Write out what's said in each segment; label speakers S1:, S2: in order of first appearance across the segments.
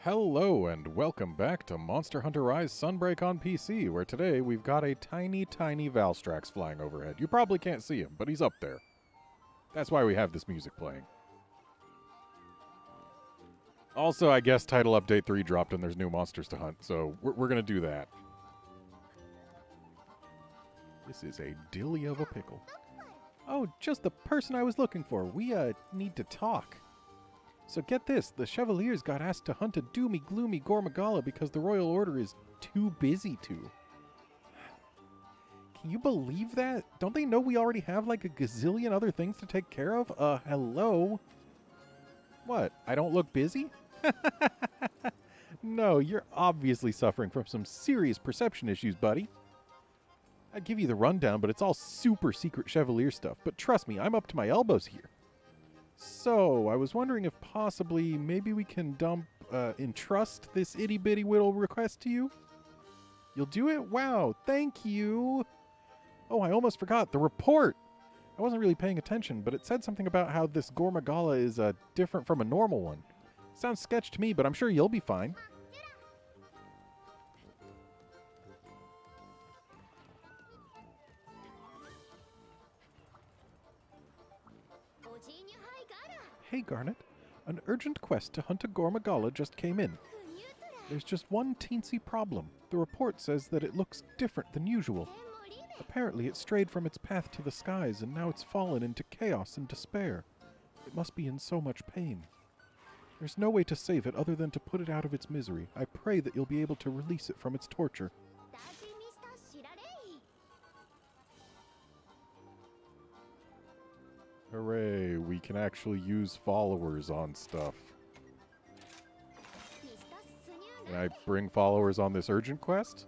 S1: Hello and welcome back to Monster Hunter Rise Sunbreak on PC, where today we've got a tiny Valstrax flying overhead. You probably can't see him, but he's up there. That's why we have this music playing. Also, I guess Title Update 3 dropped and there's new monsters to hunt, so we're going to do that. This is a dilly of a pickle. Oh, just the person I was looking for. We, need to talk. So get this, the Chevaliers got asked to hunt a doomy, gloomy Gormagala because the Royal Order is too busy to. Can you believe that? Don't they know we already have like a gazillion other things to take care of? Hello? What, I don't look busy? No, you're obviously suffering from some serious perception issues, buddy. I'd give you the rundown, but it's all super secret Chevalier stuff. But trust me, I'm up to my elbows here. So, I was wondering if possibly maybe we can entrust this itty-bitty whittle request to you? You'll do it? Wow, thank you! Oh, I almost forgot, the report! I wasn't really paying attention, but it said something about how this Gormagala is different from a normal one. Sounds sketch to me, but I'm sure you'll be fine. Hey Garnet, an urgent quest to hunt a Gormagala just came in. There's just one teensy problem. The report says that it looks different than usual. Apparently it strayed from its path to the skies and now it's fallen into chaos and despair. It must be in so much pain. There's no way to save it other than to put it out of its misery. I pray that you'll be able to release it from its torture. Hooray, we can actually use followers on stuff. Can I bring followers on this urgent quest?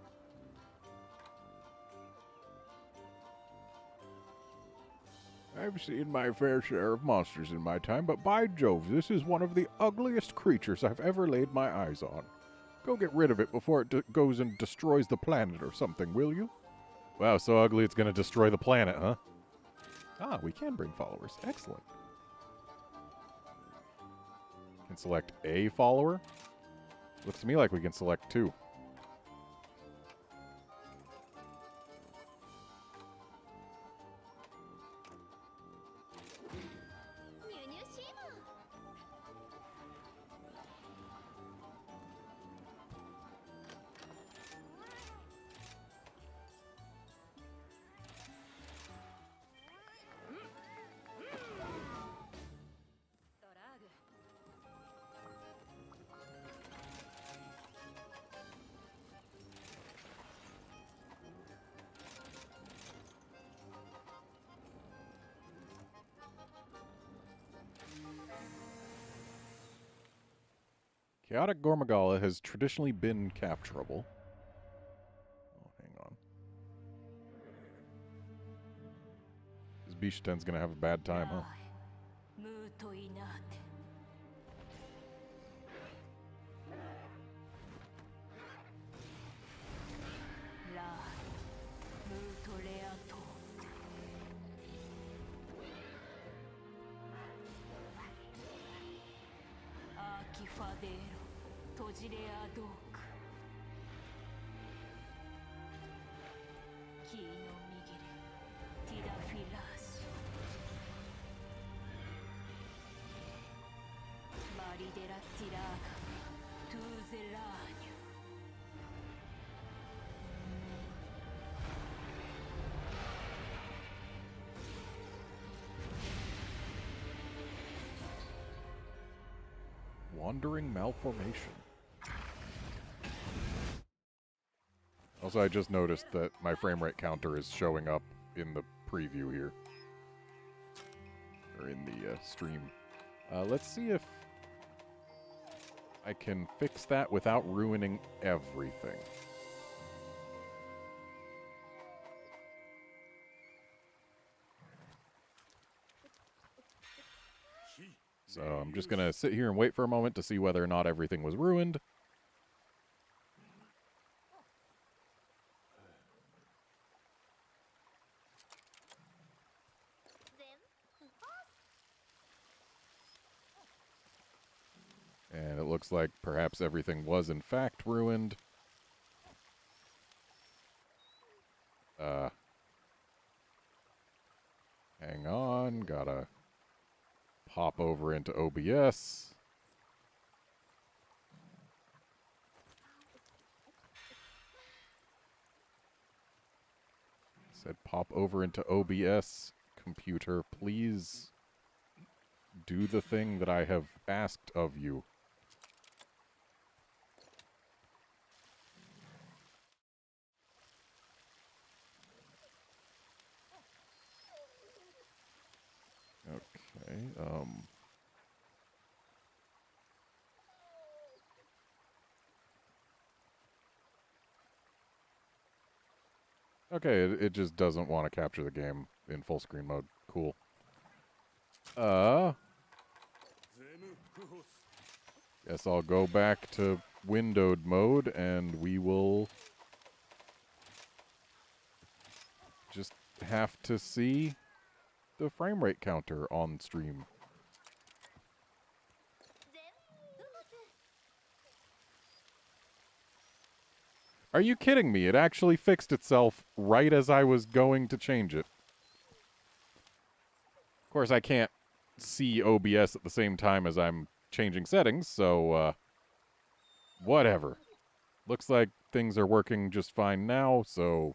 S1: I've seen my fair share of monsters in my time, but by Jove, this is one of the ugliest creatures I've ever laid my eyes on. Go get rid of it before it goes and destroys the planet or something, will you? Wow, so ugly it's gonna destroy the planet, huh? Ah, we can bring followers. Excellent. Can select a follower? Looks to me like we can select two. Chaotic Gormagala has traditionally been capturable. Oh, hang on. This Bishaten's gonna have a bad time, huh? Wandering Malformation. Also, I just noticed that my frame rate counter is showing up in the preview here. Or in the stream. Let's see if I can fix that without ruining everything. So I'm just going to sit here and wait for a moment to see whether or not everything was ruined. looks like perhaps everything was in fact ruined. Hang on, gotta pop over into OBS. Said pop over into OBS. Computer, please do the thing that I have asked of you. Okay, okay, it just doesn't want to capture the game in full screen mode. Cool. Guess I'll go back to windowed mode and we will just have to see the frame rate counter on stream. Are you kidding me? It actually fixed itself right as I was going to change it. Of course, I can't see OBS at the same time as I'm changing settings, so, whatever. Looks like things are working just fine now, so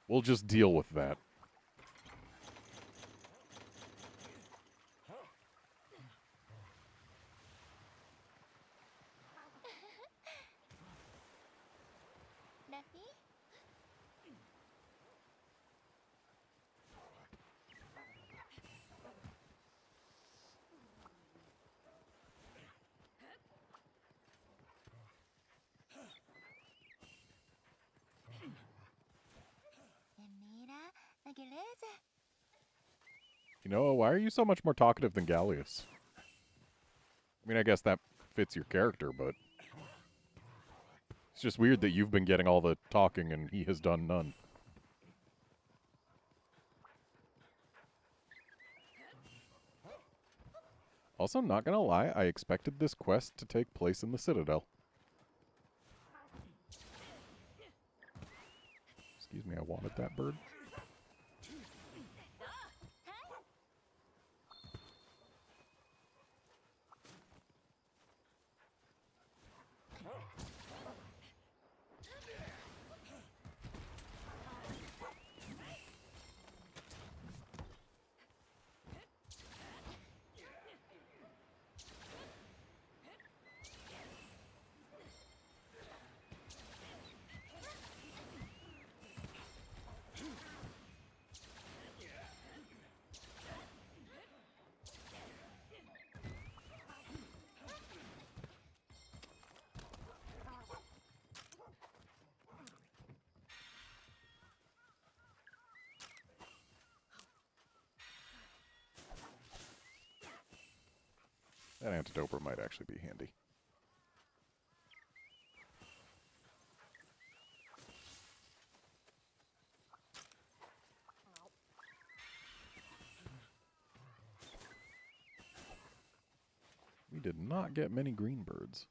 S1: we'll just deal with that. You know, why are you so much more talkative than Gallius? I mean, I guess that fits your character, but it's just weird that you've been getting all the talking and he has done none. Also, not gonna lie, I expected this quest to take place in the Citadel. Excuse me, I wanted that bird. That antidoper might actually be handy. We did not get many green birds.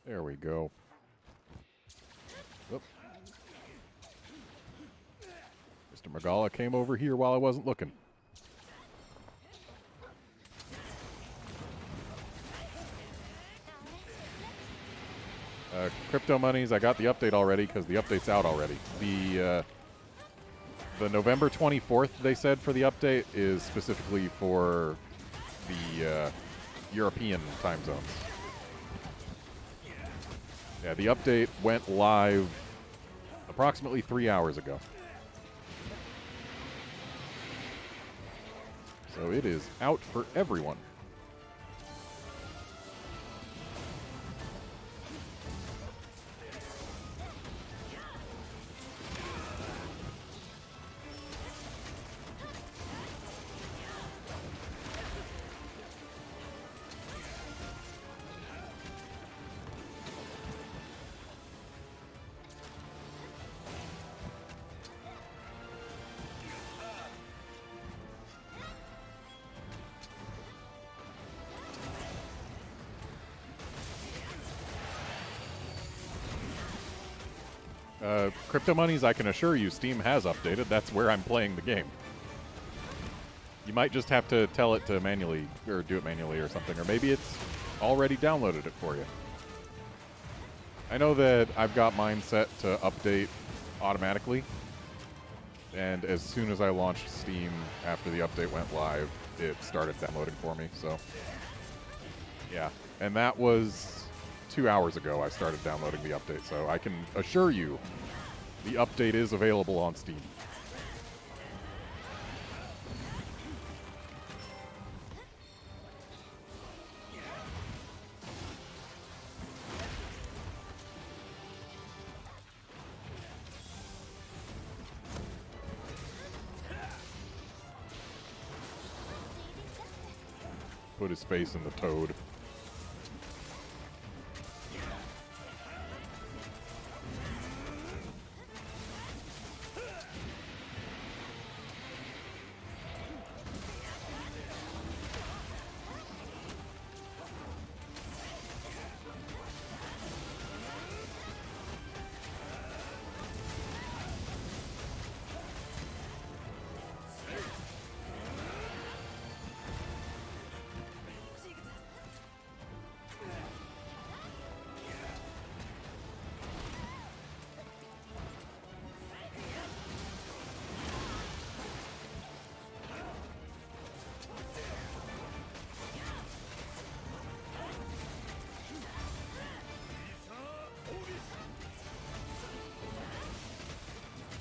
S1: There we go. Oop. Mr. Magala came over here while I wasn't looking. Crypto monies, I got the update already because the update's out already. The November 24th, they said, for the update is specifically for the European time zones. Yeah, the update went live approximately 3 hours ago. So it is out for everyone. Crypto monies, I can assure you, Steam has updated. That's where I'm playing the game. You might just have to tell it to manually, or do it manually or something, or maybe it's already downloaded it for you. I know that I've got mine set to update automatically, and as soon as I launched Steam after the update went live, it started downloading for me, so yeah. And that was 2 hours ago I started downloading the update, so I can assure you the update is available on Steam. Put his face in the toad.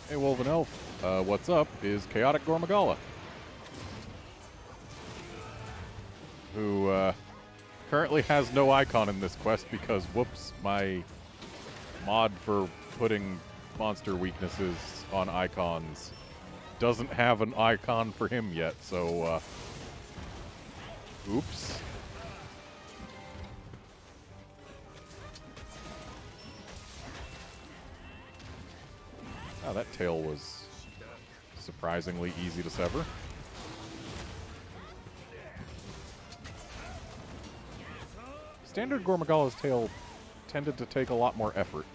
S1: Hey, Wolven Elf, what's up is Chaotic Gormagala, who currently has no icon in this quest because, whoops, my mod for putting monster weaknesses on icons doesn't have an icon for him yet, so, oops. Oh, that tail was surprisingly easy to sever. Standard Gormagala's tail tended to take a lot more effort.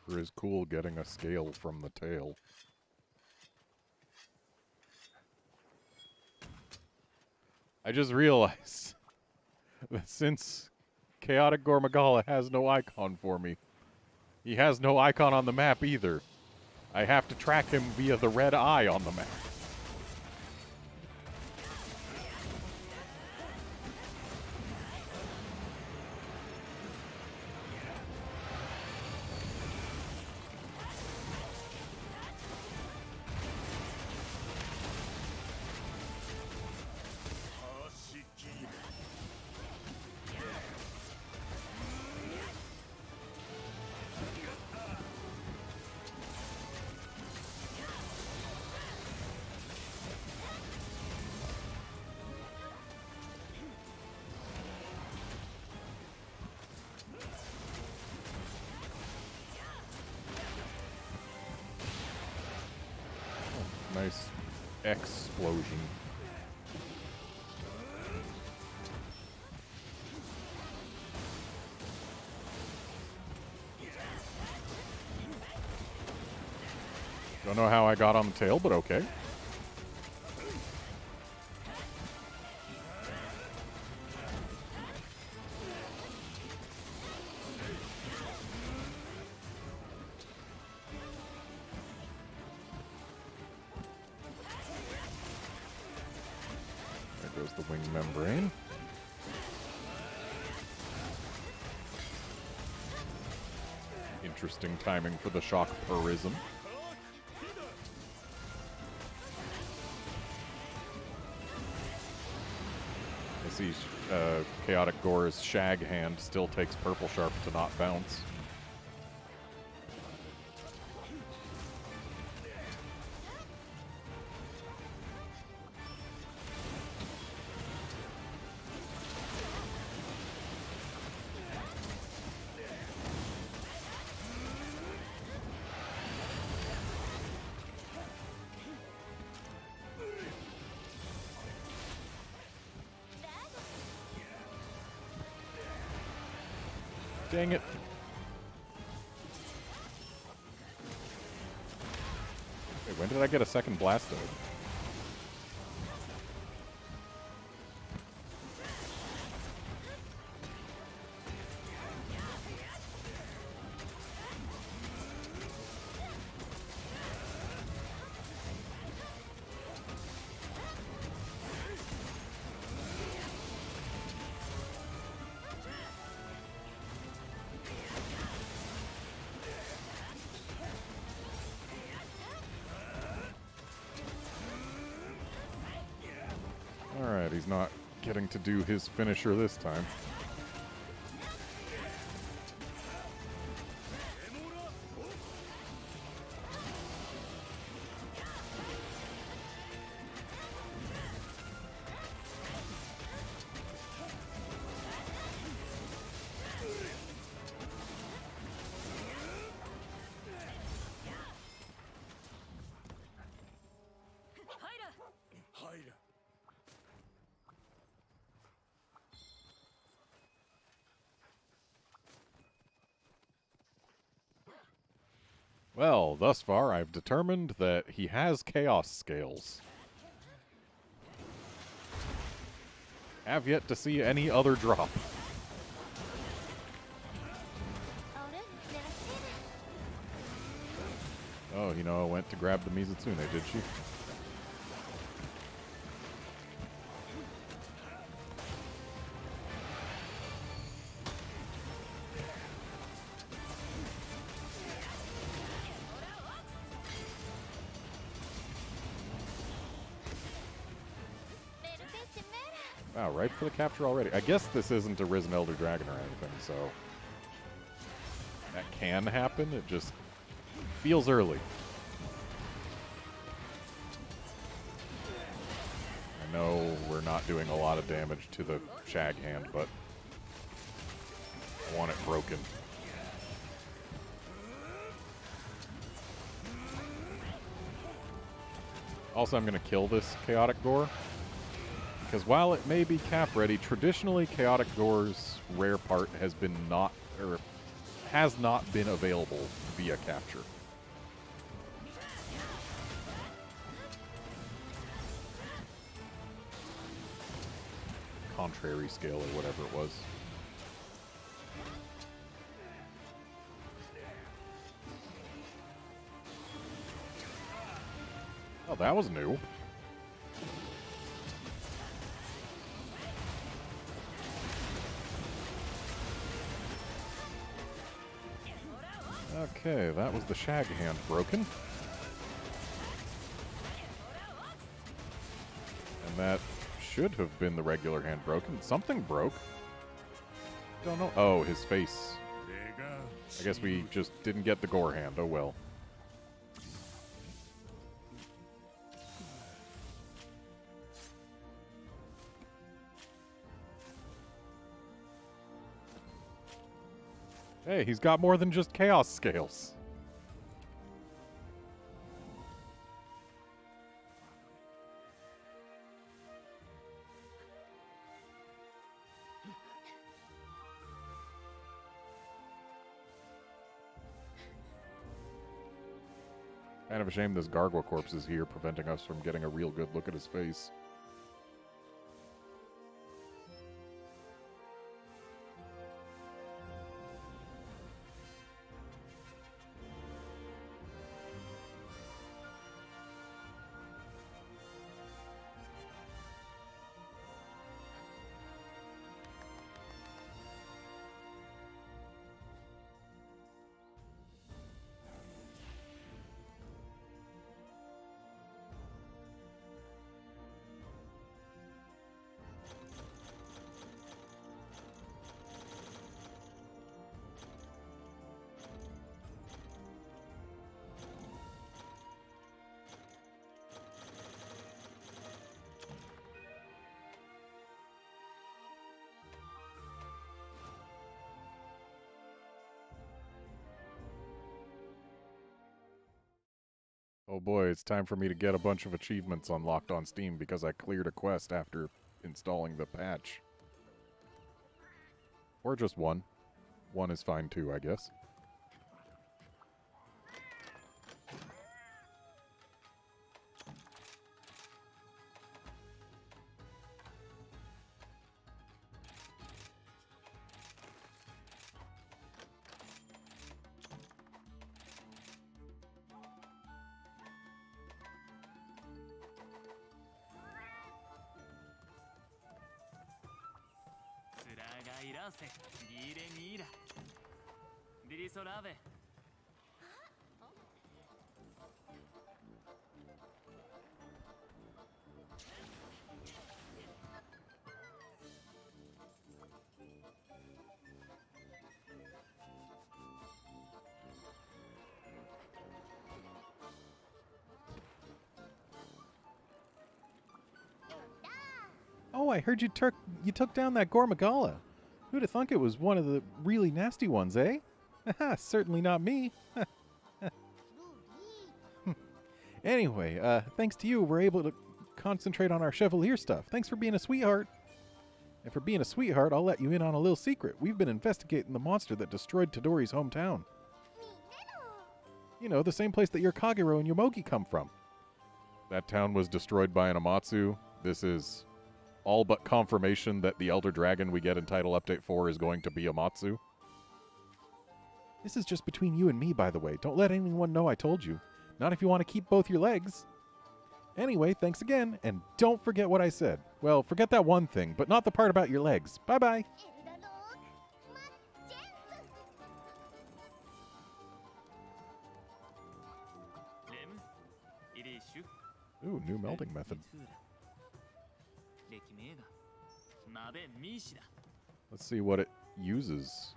S1: Sure is cool getting a scale from the tail. I just realized that since Chaotic Gormagala has no icon for me, he has no icon on the map either. I have to track him via the red eye on the map. Nice explosion. Don't know how I got on the tail, but okay. There goes the wing membrane. Interesting timing for the shock purism. I see Chaotic Gore's Shag Hand still takes Purple Sharp to not bounce. Dang it. Wait, when did I get a second Blastoise? Alright, he's not getting to do his finisher this time. Well, thus far I've determined that he has Chaos Scales. Have yet to see any other drop. Oh, Hinoa went to grab the Mizutsune, did she? Wow, right for the capture already. I guess this isn't a Risen Elder Dragon or anything, so that can happen. It just feels early. I know we're not doing a lot of damage to the Shag Hand, but I want it broken. Also, I'm going to kill this Chaotic Gore. Because while it may be cap ready, traditionally Chaotic Gore's rare part has not been available via capture. Contrary scale or whatever it was. Oh, that was new. Okay, that was the Shag Hand broken. And that should have been the regular hand broken. Something broke. Don't know. Oh, his face. I guess we just didn't get the Gore hand. Oh well. Hey, he's got more than just Chaos Scales. Kind of a shame this gargoyle corpse is here, preventing us from getting a real good look at his face. Oh boy, it's time for me to get a bunch of achievements unlocked on Steam because I cleared a quest after installing the patch. Or just one. One is fine too, I guess. Oh, I heard you took down that Gormagala. Who'd have thunk it was one of the really nasty ones, eh? Haha, certainly not me. Anyway, thanks to you, we're able to concentrate on our Chevalier stuff. Thanks for being a sweetheart. And for being a sweetheart, I'll let you in on a little secret. We've been investigating the monster that destroyed Todori's hometown. You know, the same place that your Kagero and Yomogi come from. That town was destroyed by an Amatsu. This is all but confirmation that the Elder Dragon we get in Title Update 4 is going to be Amatsu. This is just between you and me, by the way. Don't let anyone know I told you. Not if you want to keep both your legs. Anyway, thanks again, and don't forget what I said. Well, forget that one thing, but not the part about your legs. Bye-bye. Ooh, new melding method. Let's see what it uses.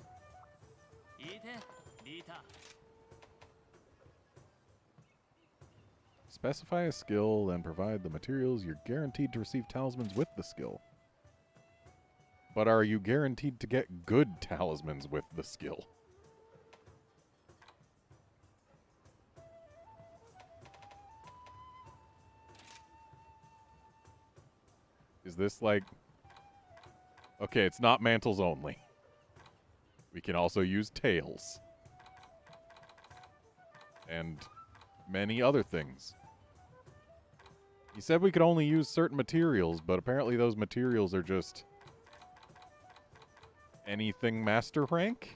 S1: Specify a skill and provide the materials. You're guaranteed to receive talismans with the skill. But are you guaranteed to get good talismans with the skill? Is this like... Okay, it's not mantles only. We can also use tails. And many other things. He said we could only use certain materials, but apparently those materials are just... anything master rank?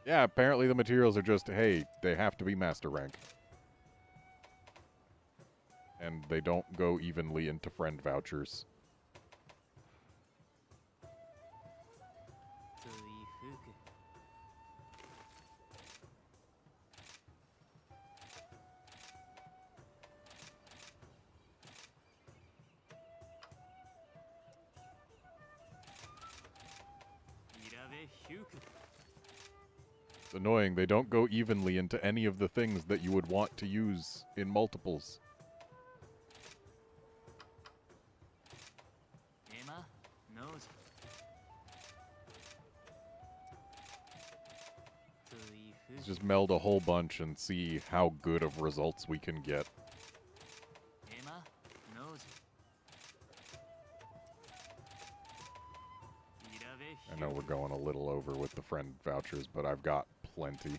S1: Yeah, apparently the materials are just, hey, they have to be master rank. And they don't go evenly into friend vouchers. It's annoying, they don't go evenly into any of the things that you would want to use in multiples. Let's just meld a whole bunch and see how good of results we can get. I know we're going a little over with the friend vouchers, but I've got plenty.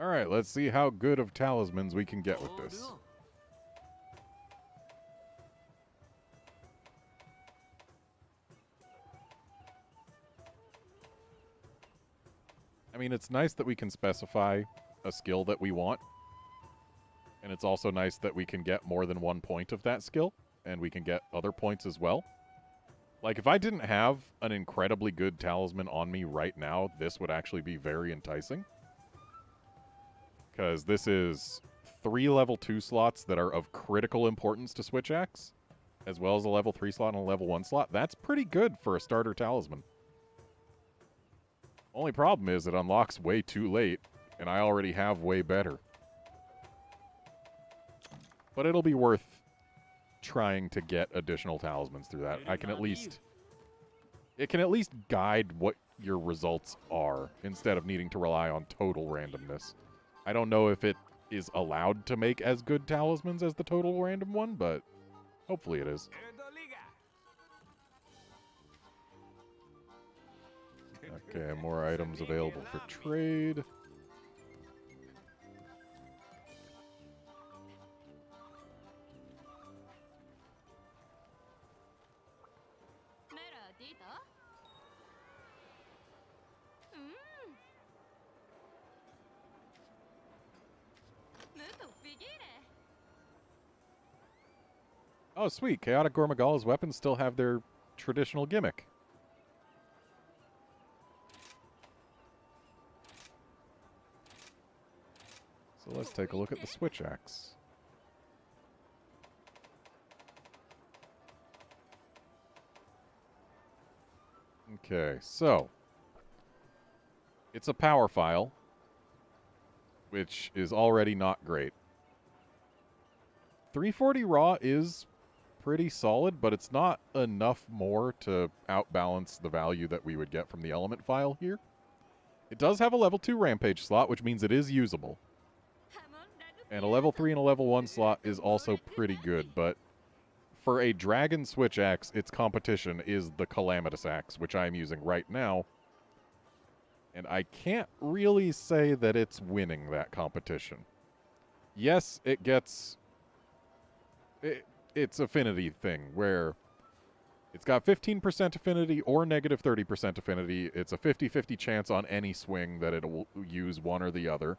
S1: Alright, let's see how good of talismans we can get with this. I mean, it's nice that we can specify a skill that we want. And it's also nice that we can get more than 1 point of that skill. And we can get other points as well. Like, if I didn't have an incredibly good talisman on me right now, this would actually be very enticing. Because this is 3 level 2 slots that are of critical importance to Switch Axe, as well as a level 3 slot and a level 1 slot. That's pretty good for a starter talisman. Only problem is it unlocks way too late, and I already have way better. But it'll be worth trying to get additional talismans through that. I can at least... It can at least guide what your results are, instead of needing to rely on total randomness. I don't know if it is allowed to make as good talismans as the total random one, but hopefully it is. Okay, more items available for trade. Oh, sweet. Chaotic Gormagala's weapons still have their traditional gimmick. So let's take a look at the Switch Axe. Okay, so it's a power file, which is already not great. 340 raw is pretty solid, but it's not enough more to outbalance the value that we would get from the element file here. It does have a level 2 rampage slot, which means it is usable. And a level 3 and a level 1 slot is also pretty good, but for a Dragon Switch Axe, its competition is the Calamitous Axe, which I'm using right now. And I can't really say that it's winning that competition. Yes, it gets... It's affinity thing, where it's got 15% affinity or negative 30% affinity. It's a 50-50 chance on any swing that it will use one or the other.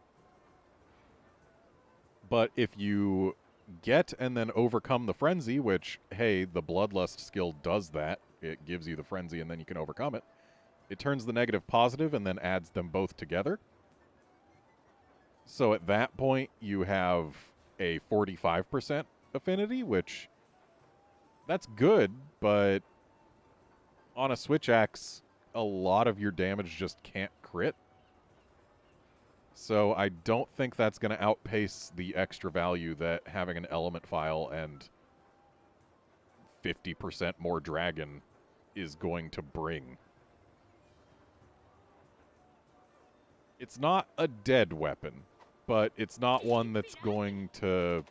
S1: But if you get and then overcome the frenzy, which, hey, the Bloodlust skill does that. It gives you the frenzy and then you can overcome it. It turns the negative positive and then adds them both together. So at that point, you have a 45% affinity, which that's good, but on a Switch Axe, a lot of your damage just can't crit. So I don't think that's going to outpace the extra value that having an element file and 50% more dragon is going to bring. It's not a dead weapon, but it's not one that's going to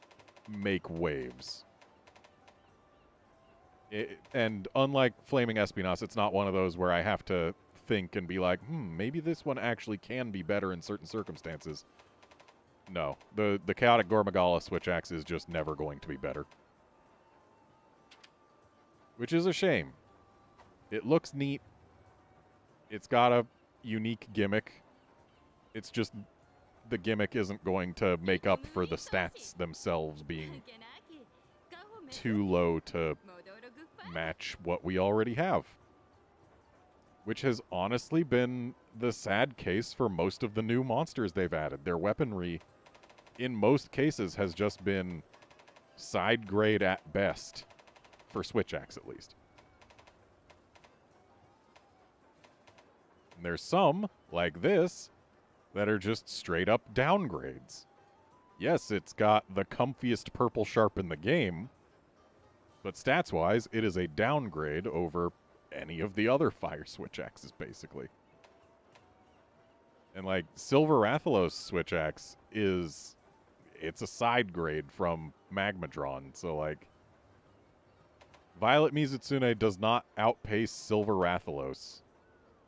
S1: make waves. And unlike Flaming Espionage, it's not one of those where I have to think and be like, maybe this one actually can be better in certain circumstances. No, the Chaotic Gormagala Switch Axe is just never going to be better. Which is a shame. It looks neat. It's got a unique gimmick. It's just the gimmick isn't going to make up for the stats themselves being too low to match what we already have. Which has honestly been the sad case for most of the new monsters they've added. Their weaponry, in most cases, has just been side grade at best, for Switch Axe at least. And there's some, like this, that are just straight up downgrades. Yes, it's got the comfiest purple sharp in the game, But stats-wise, it is a downgrade over any of the other Fire Switch Axes, basically. And, like, Silver Rathalos Switch Axe is... It's a side grade from Magmadron, so, like... Violet Mizutsune does not outpace Silver Rathalos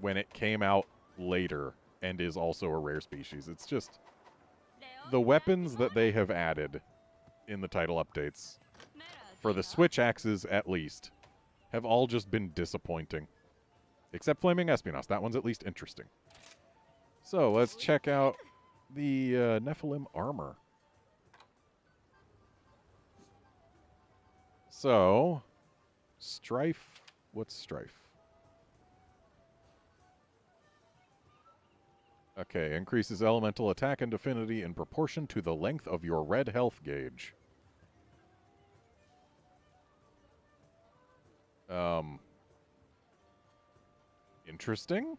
S1: when it came out later and is also a rare species. It's just... The weapons that they have added in the title updates, for the Switch Axes at least, have all just been disappointing. Except Flaming Espionage. That one's at least interesting. So, let's check out the Nephilim armor. So, Strife. What's Strife? Okay, increases elemental attack and affinity in proportion to the length of your red health gauge. Interesting,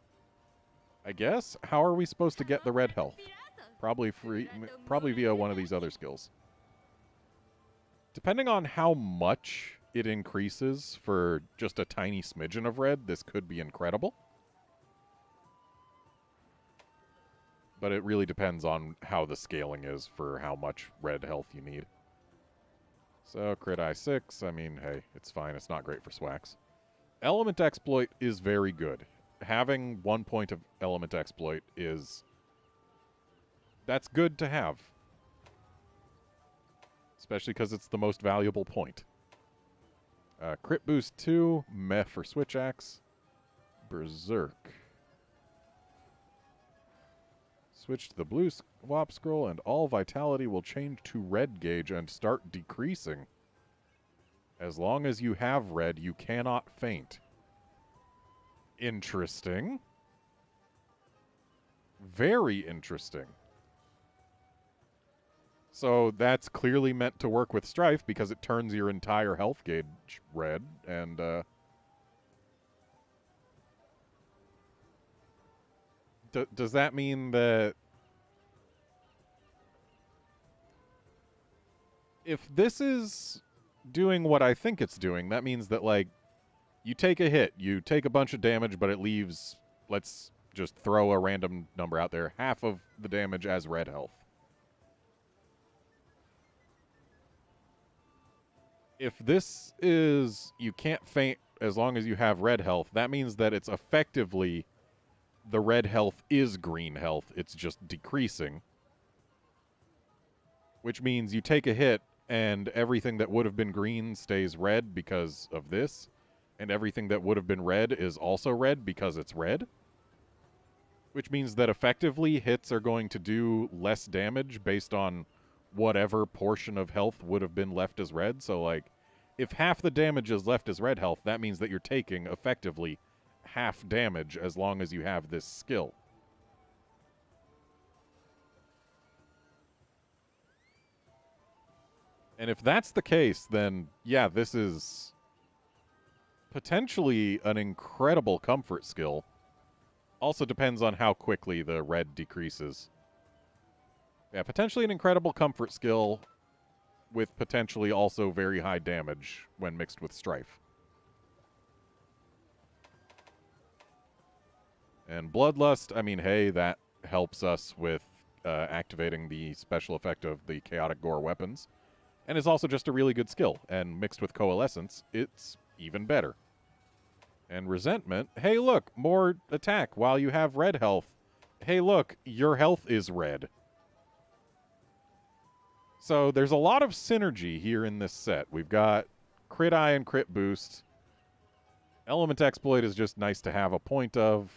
S1: I guess. How are we supposed to get the red health? Probably via one of these other skills. Depending on how much it increases for just a tiny smidgen of red, this could be incredible. But it really depends on how the scaling is for how much red health you need. So, crit I6, I mean, hey, it's fine. It's not great for Swax. Element Exploit is very good. Having 1 point of Element Exploit is... That's good to have. Especially because it's the most valuable point. Crit Boost 2, Meh for Switch Axe. Berserk. Switch to the blue swap scroll, and all vitality will change to red gauge and start decreasing. As long as you have red, you cannot faint. Interesting. Very interesting. So that's clearly meant to work with Strife because it turns your entire health gauge red, and does that mean that if this is doing what I think it's doing, that means that, like, you take a hit, you take a bunch of damage, but it leaves, let's just throw a random number out there, half of the damage as red health. If this is you can't faint as long as you have red health, that means that it's effectively the red health is green health. It's just decreasing. Which means you take a hit and everything that would have been green stays red because of this. And everything that would have been red is also red because it's red. Which means that effectively hits are going to do less damage based on whatever portion of health would have been left as red. So, like, if half the damage is left as red health, that means that you're taking, effectively, half damage as long as you have this skill. And if that's the case, then, yeah, this is potentially an incredible comfort skill. Also depends on how quickly the red decreases. Yeah, potentially an incredible comfort skill with potentially also very high damage when mixed with Strife. And Bloodlust, I mean, hey, that helps us with activating the special effect of the Chaotic Gore weapons. And is also just a really good skill. And mixed with Coalescence, it's even better. And Resentment, hey, look, more attack while you have red health. Hey, look, your health is red. So there's a lot of synergy here in this set. We've got Crit Eye and Crit Boost. Element Exploit is just nice to have a point of.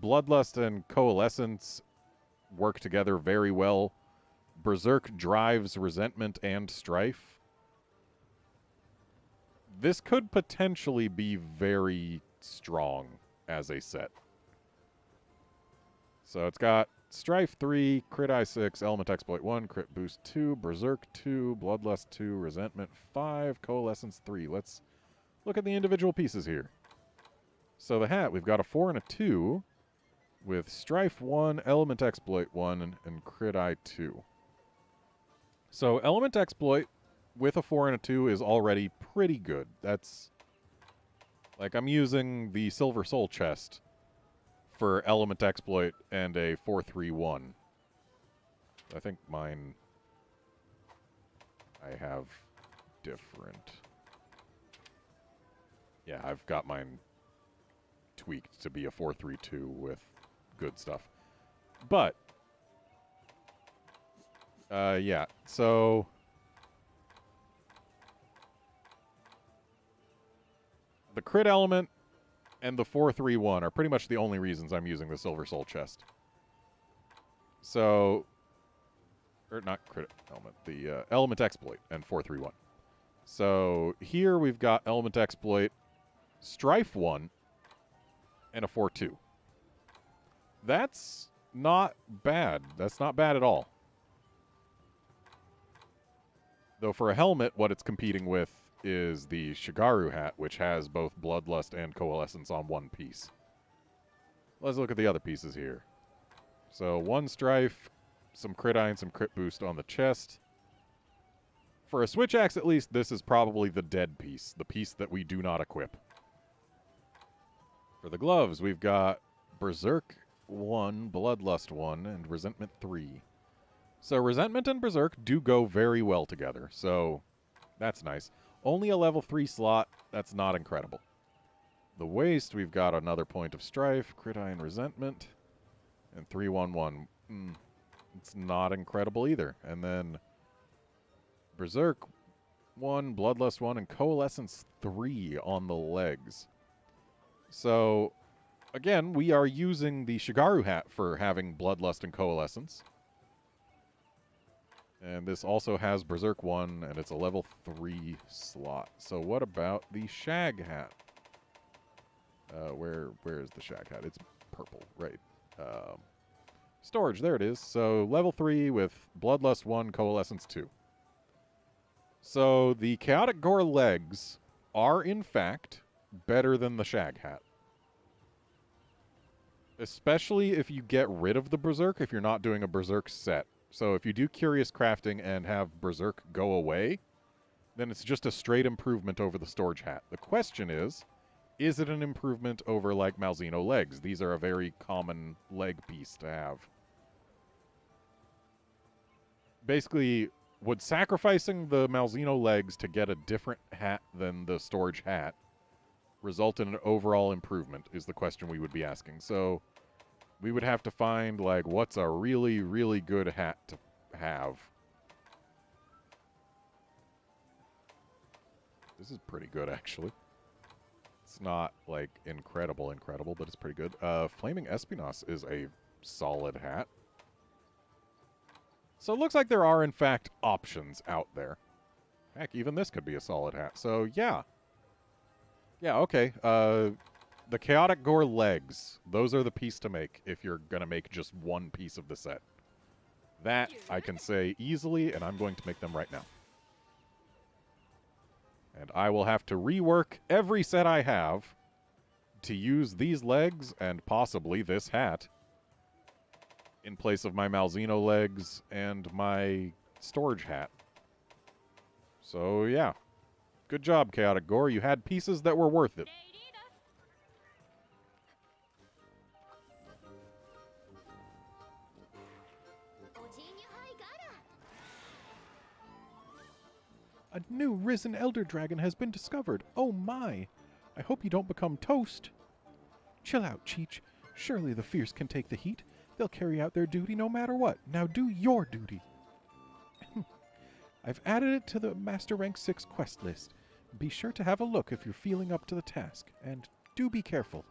S1: Bloodlust and Coalescence work together very well. Berserk drives Resentment and Strife. This could potentially be very strong as a set. So it's got Strife 3, Crit Eye 6, Element Exploit 1, Crit Boost 2, Berserk 2, Bloodlust 2, Resentment 5, Coalescence 3. Let's look at the individual pieces here. So the hat, we've got a 4 and a 2 with Strife 1, Element Exploit 1, and Crit Eye 2. So Element Exploit with a 4 and a 2 is already pretty good. That's... Like, I'm using the Silver Soul chest for Element Exploit and a 431. I think mine... I have different... Yeah, I've got mine tweaked to be a 432 with good stuff. But... yeah, so... The crit element and the 431 are pretty much the only reasons I'm using the Silver Soul chest. So... Or not crit element, the element exploit and 431. So here we've got element exploit, strife 1, and a 4-2. That's not bad. That's not bad at all. Though for a helmet, what it's competing with is the Shigaru hat, which has both Bloodlust and Coalescence on one piece. Let's look at the other pieces here. So 1 strife, some crit eye and some crit boost on the chest. For a switch axe, at least, this is probably the dead piece, the piece that we do not equip. For the gloves, we've got Berserk 1, Bloodlust 1, and Resentment 3. So Resentment and Berserk do go very well together, so that's nice. Only a level 3 slot, that's not incredible. The waist, we've got another point of strife, crit eye and resentment, and 311. It's not incredible either. And then Berserk 1, Bloodlust 1, and Coalescence 3 on the legs. So, again, we are using the Shigaru hat for having Bloodlust and Coalescence. And this also has Berserk 1, and it's a level 3 slot. So what about the Shag hat? Where is the Shag hat? It's purple, right. Storage, there it is. So level 3 with Bloodlust 1, Coalescence 2. So the Chaotic Gore legs are, in fact, better than the Shag hat. Especially if you get rid of the Berserk, if you're not doing a Berserk set. So if you do Curious Crafting and have Berserk go away, then it's just a straight improvement over the Storage hat. The question is it an improvement over, like, Malzeno legs? These are a very common leg piece to have. Basically, would sacrificing the Malzeno legs to get a different hat than the Storage hat result in an overall improvement, is the question we would be asking. So we would have to find, like, what's a really, really good hat to have. This is pretty good, actually. It's not, like, incredible, but it's pretty good. Flaming Espinos is a solid hat. So it looks like there are, in fact, options out there. Heck, even this could be a solid hat. So, yeah. Yeah, okay. The Chaotic Gore legs. Those are the piece to make if you're going to make just one piece of the set. That I can say easily, and I'm going to make them right now. And I will have to rework every set I have to use these legs and possibly this hat in place of my Malzeno legs and my Storage hat. So, yeah. Good job, Chaotic Gore. You had pieces that were worth it. A new risen Elder Dragon has been discovered. Oh my! I hope you don't become toast. Chill out, Cheech. Surely the fierce can take the heat. They'll carry out their duty no matter what. Now do your duty. I've added it to the Master Rank 6 quest list. Be sure to have a look if you're feeling up to the task. And do be careful.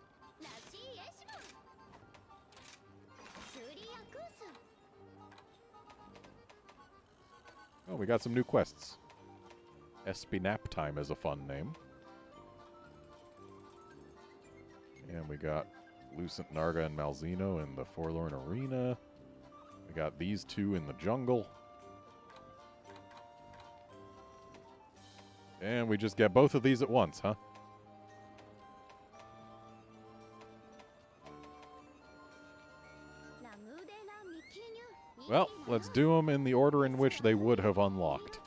S1: Oh, we got some new quests. Espinaptime is a fun name. And we got Lucent Narga and Malzeno in the Forlorn Arena. We got these two in the jungle. And we just get both of these at once, huh? Well, let's do them in the order in which they would have unlocked.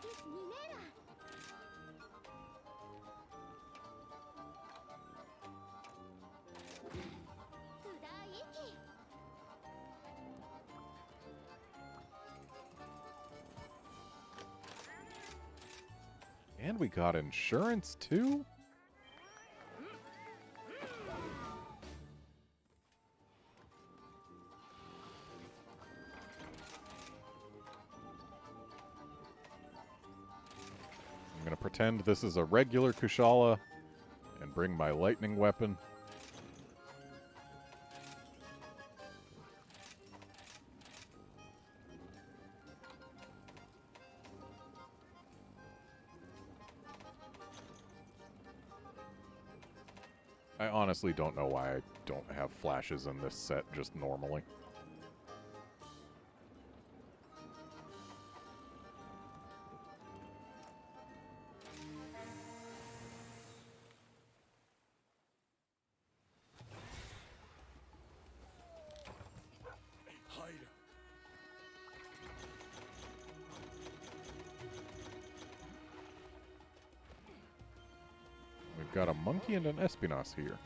S1: And we got insurance, too? I'm going to pretend this is a regular Kushala and bring my lightning weapon. I honestly don't know why I don't have flashes in this set just normally. Got a monkey and an Espinas here.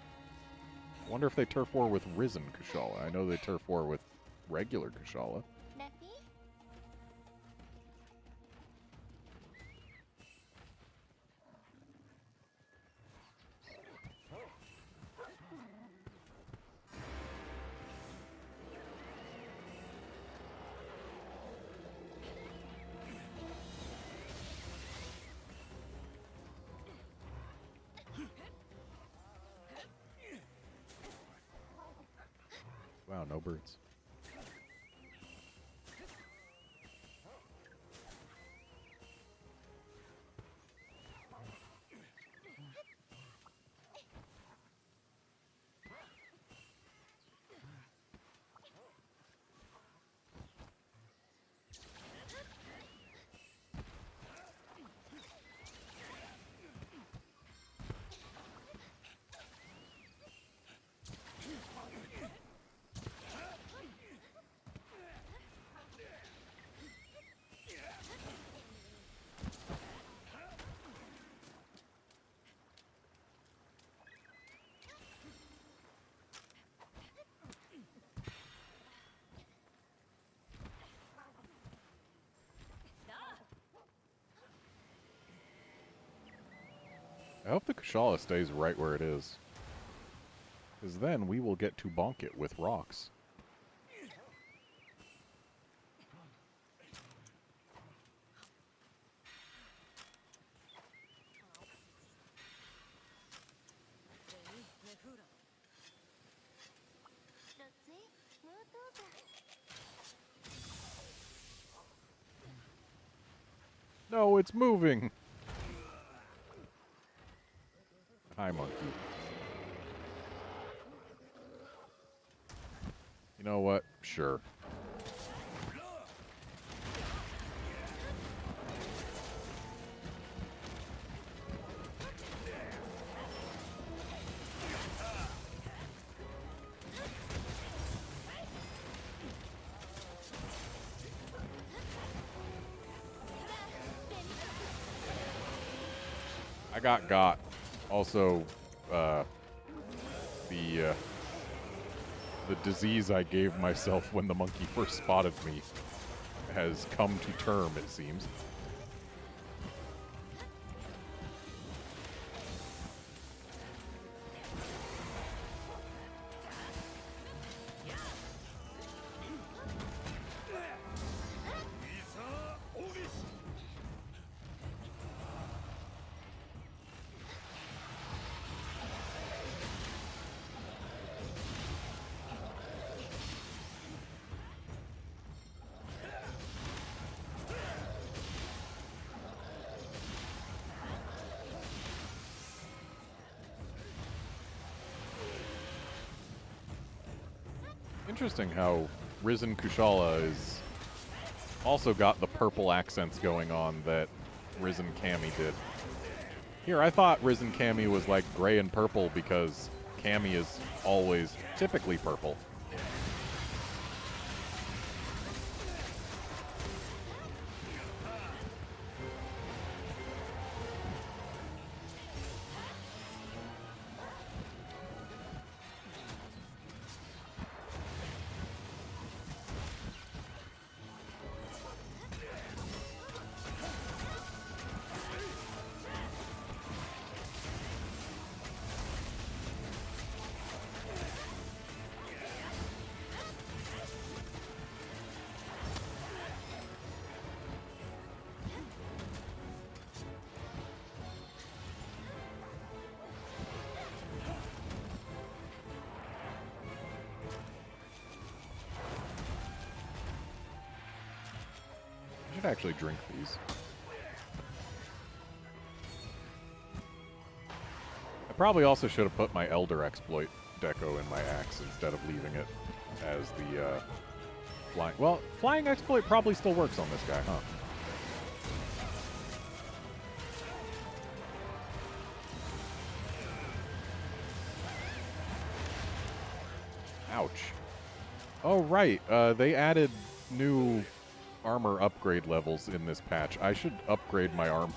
S1: I wonder if they turf war with Risen Kushala. I know they turf war with regular Kushala. Wow, no birds. I hope the Kushala stays right where it is. Because then we will get to bonk it with rocks. No, it's moving! Hi, monkey. You know what? Sure. I got. Also, the disease I gave myself when the monkey first spotted me has come to term, it seems. Interesting how Risen Kushala is also got the purple accents going on that Risen Cammy did. Here, I thought Risen Cammy was like gray and purple because Cammy is always typically purple. should actually drink these. I probably also should have put my Elder Exploit deco in my axe instead of leaving it as the flying. Well, flying exploit probably still works on this guy, huh? Ouch. Oh, right. They added new armor upgrade levels in this patch. I should upgrade my armor.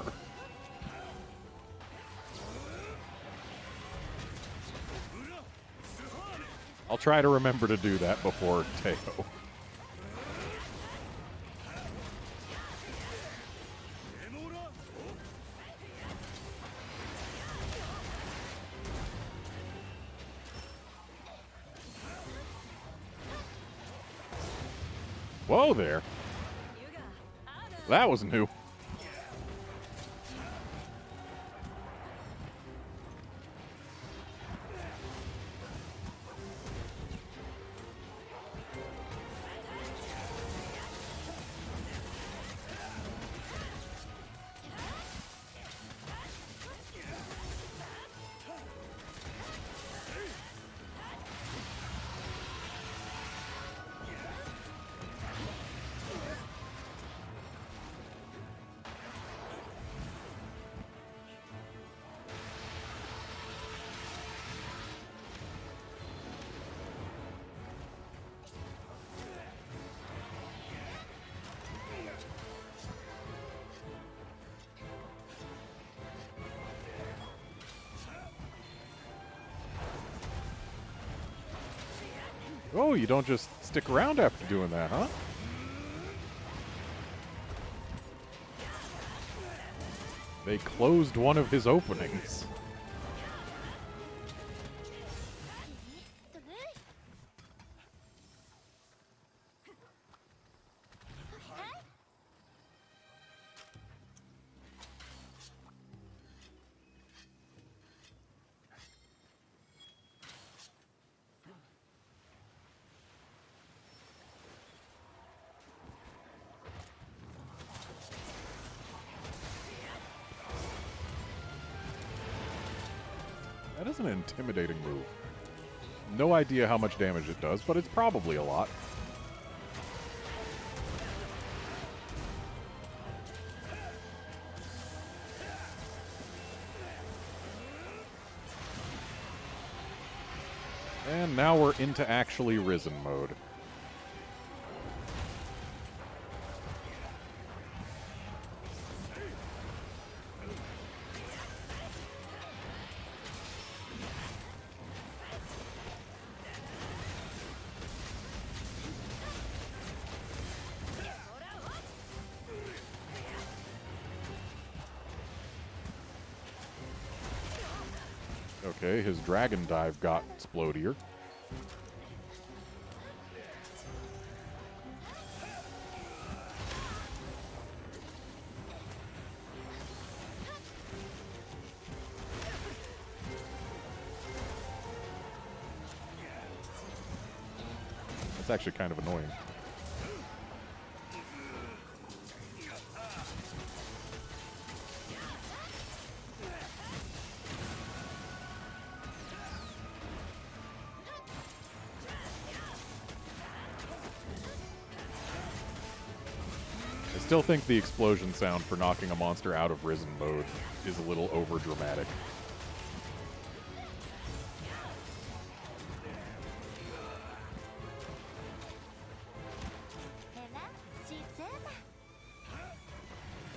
S1: I'll try to remember to do that before Teo. Whoa there. That was new. Oh, you don't just stick around after doing that, huh? They closed one of his openings. That is an intimidating move. No idea how much damage it does, but it's probably a lot. And now we're into actually Risen mode. Okay, his dragon dive got explodier. That's actually kind of annoying. I still think the explosion sound for knocking a monster out of Risen mode is a little over-dramatic.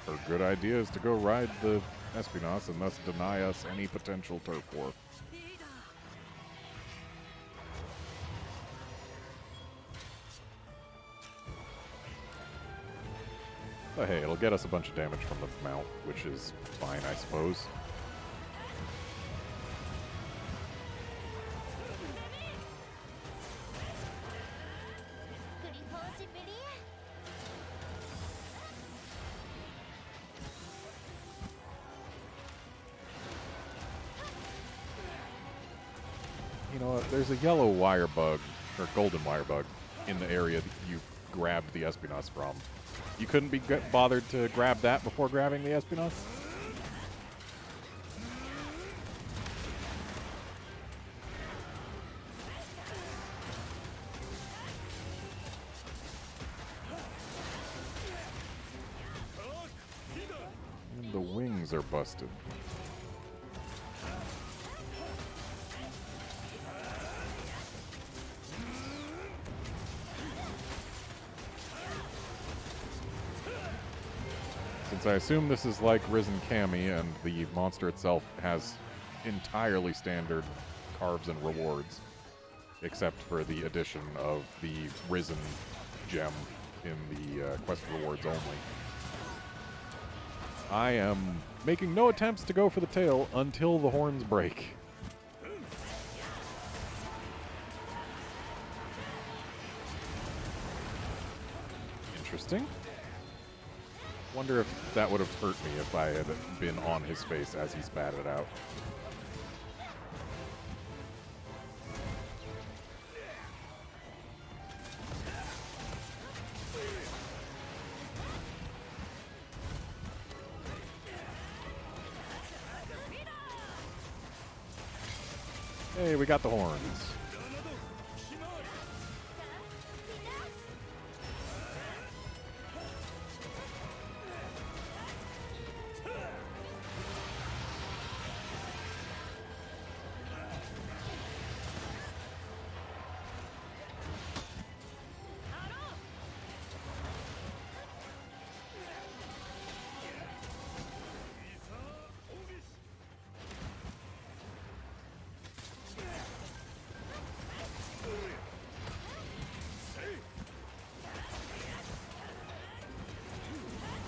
S1: Her good idea is to go ride the Espinasse and thus deny us any potential turf war. But hey, it'll get us a bunch of damage from the mount, which is fine, I suppose. You know what, there's a yellow wire bug, or golden wire bug, in the area that you grabbed the Espinasse from. You couldn't be bothered to grab that before grabbing the Espionage? And the wings are busted. Since I assume this is like Risen Kami and the monster itself has entirely standard carves and rewards, except for the addition of the Risen gem in the quest rewards only. I am making no attempts to go for the tail until the horns break. Interesting. Wonder if that would have hurt me if I had been on his face as he spat it out. Hey, we got the horns.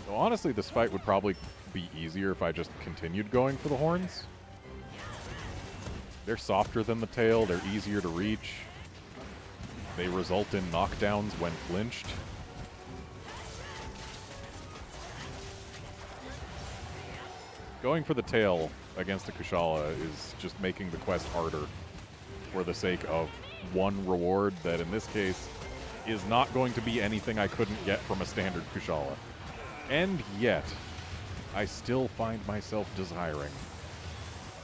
S1: Honestly, this fight would probably be easier if I just continued going for the horns. They're softer than the tail, they're easier to reach. They result in knockdowns when flinched. Going for the tail against a Kushala is just making the quest harder for the sake of one reward that, in this case, is not going to be anything I couldn't get from a standard Kushala. And yet, I still find myself desiring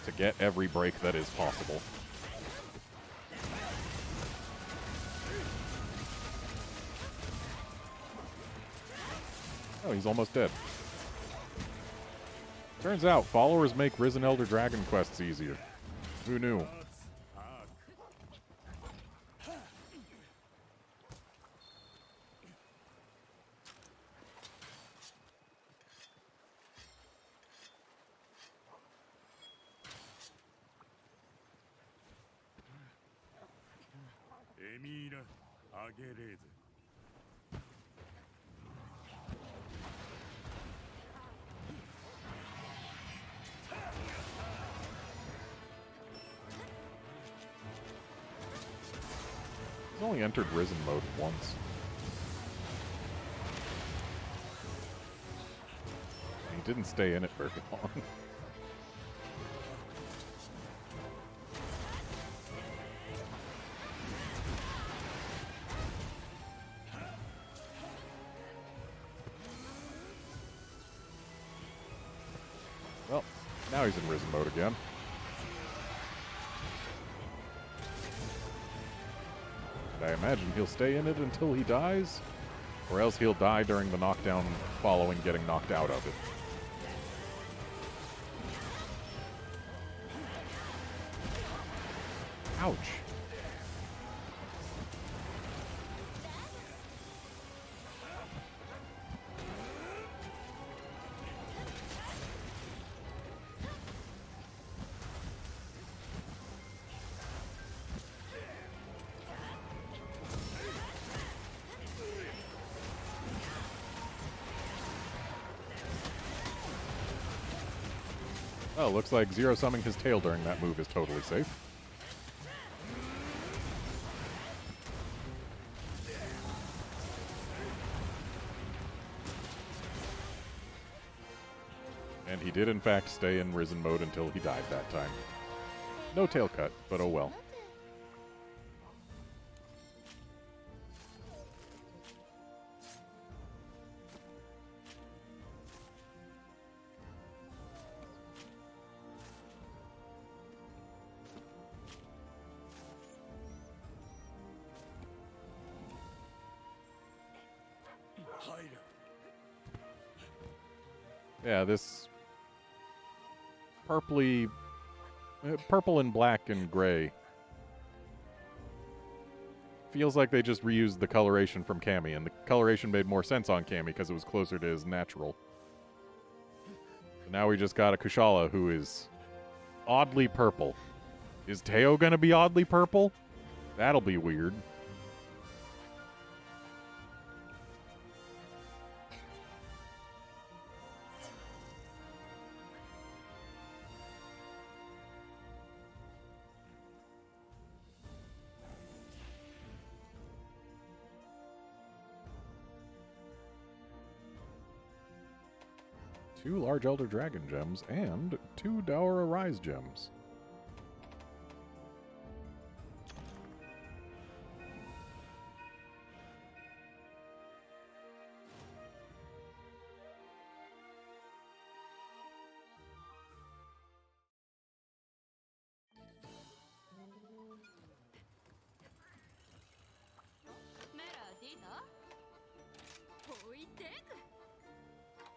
S1: to get every break that is possible. Oh, he's almost dead. Turns out, followers make Risen Elder Dragon quests easier. Who knew? He's only entered Risen mode once. He didn't stay in it very long. Well, now he's in Risen mode again. I imagine he'll stay in it until he dies, or else he'll die during the knockdown following getting knocked out of it. Ouch. Oh, looks like zero-summing his tail during that move is totally safe. And he did, in fact, stay in Risen mode until he died that time. No tail cut, but oh well. Yeah, this purpley, purple and black and gray. Feels like they just reused the coloration from Cammy, and the coloration made more sense on Cammy because it was closer to his natural. But now we just got a Kushala who is oddly purple. Is Teo gonna be oddly purple? That'll be weird. Two large Elder Dragon gems and two Dower Arise gems.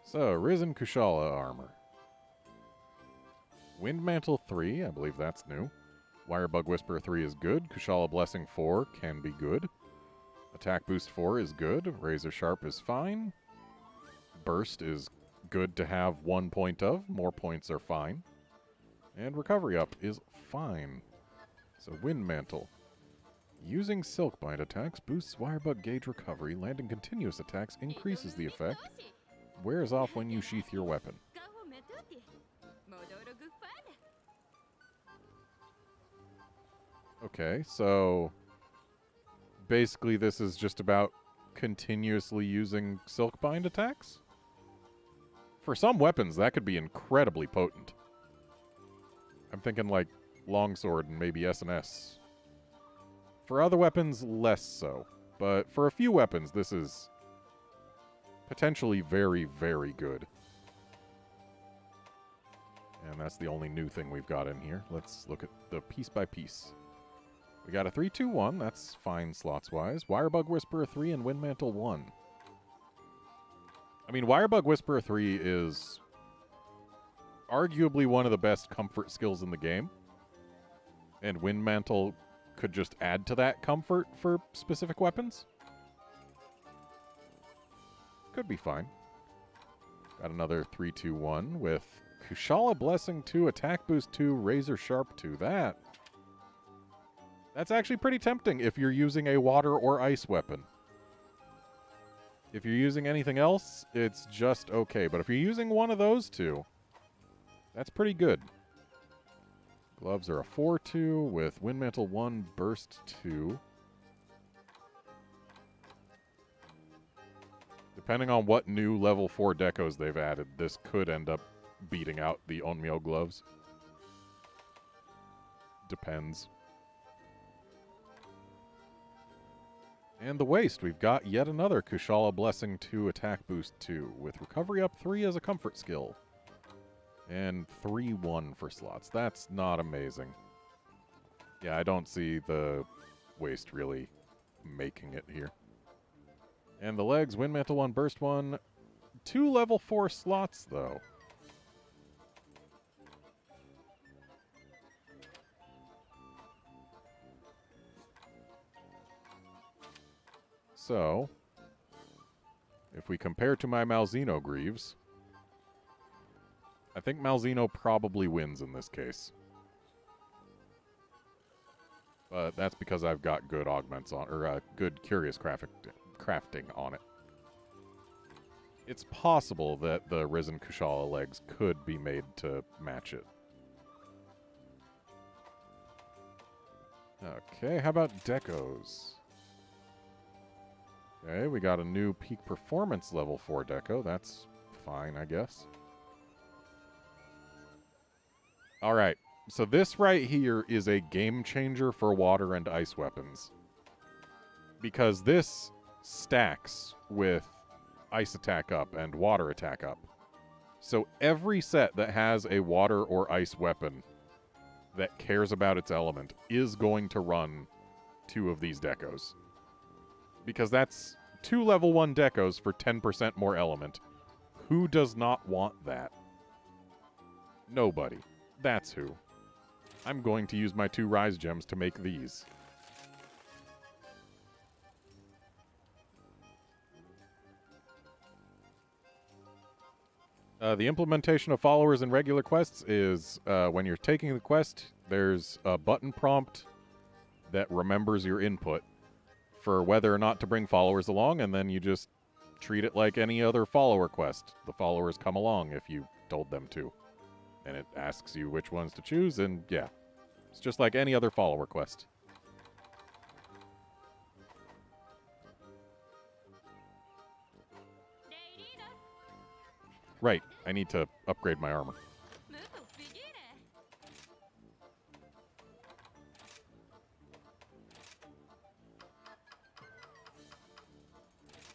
S1: So, Risen Kushala armor. Windmantle 3, I believe that's new. Wirebug Whisperer 3 is good. Kushala Blessing 4 can be good. Attack Boost 4 is good. Razor Sharp is fine. Burst is good to have 1 point of. More points are fine. And Recovery Up is fine. So, Windmantle. Using Silkbind attacks boosts Wirebug gauge recovery. Landing continuous attacks increases the effect. Wears off when you sheath your weapon. Okay, so basically this is just about continuously using Silkbind attacks? For some weapons, that could be incredibly potent. I'm thinking like Longsword and maybe S&S. For other weapons, less so. But for a few weapons, this is potentially very, very good. And that's the only new thing we've got in here. Let's look at the piece by piece. We got a 3-2-1. That's fine slots-wise. Wirebug Whisperer 3 and Windmantle 1. I mean, Wirebug Whisperer 3 is arguably one of the best comfort skills in the game. And Windmantle could just add to that comfort for specific weapons. Could be fine. Got another 3-2-1 with Kushala Blessing 2, Attack Boost 2, Razor Sharp 2. That's actually pretty tempting if you're using a water or ice weapon. If you're using anything else, it's just okay. But if you're using one of those two, that's pretty good. Gloves are a 4-2 with Windmantle 1, Burst 2. Depending on what new level 4 decos they've added, this could end up beating out the Onmyo gloves. Depends. And the waist, we've got yet another Kushala Blessing 2, Attack Boost 2, with Recovery Up 3 as a comfort skill. And 3-1 for slots. That's not amazing. Yeah, I don't see the waist really making it here. And the legs, Windmantle 1, Burst 1. 2 level 4 slots, though. So, if we compare to my Malzeno Greaves, I think Malzeno probably wins in this case. But that's because I've got good augments on, or good curious crafting on it. It's possible that the Risen Kushala legs could be made to match it. Okay, how about decos? Okay, we got a new Peak Performance level 4 deco. That's fine, I guess. Alright, so this right here is a game changer for water and ice weapons. Because this stacks with ice attack up and water attack up. So every set that has a water or ice weapon that cares about its element is going to run 2 of these decos. Because that's 2 level 1 decos for 10% more element. Who does not want that? Nobody. That's who. I'm going to use my 2 Rise Gems to make these. The implementation of followers in regular quests is when you're taking the quest, there's a button prompt that remembers your input for whether or not to bring followers along, and then you just treat it like any other follower quest. The followers come along if you told them to. And it asks you which ones to choose, and yeah. It's just like any other follower quest. Right, I need to upgrade my armor.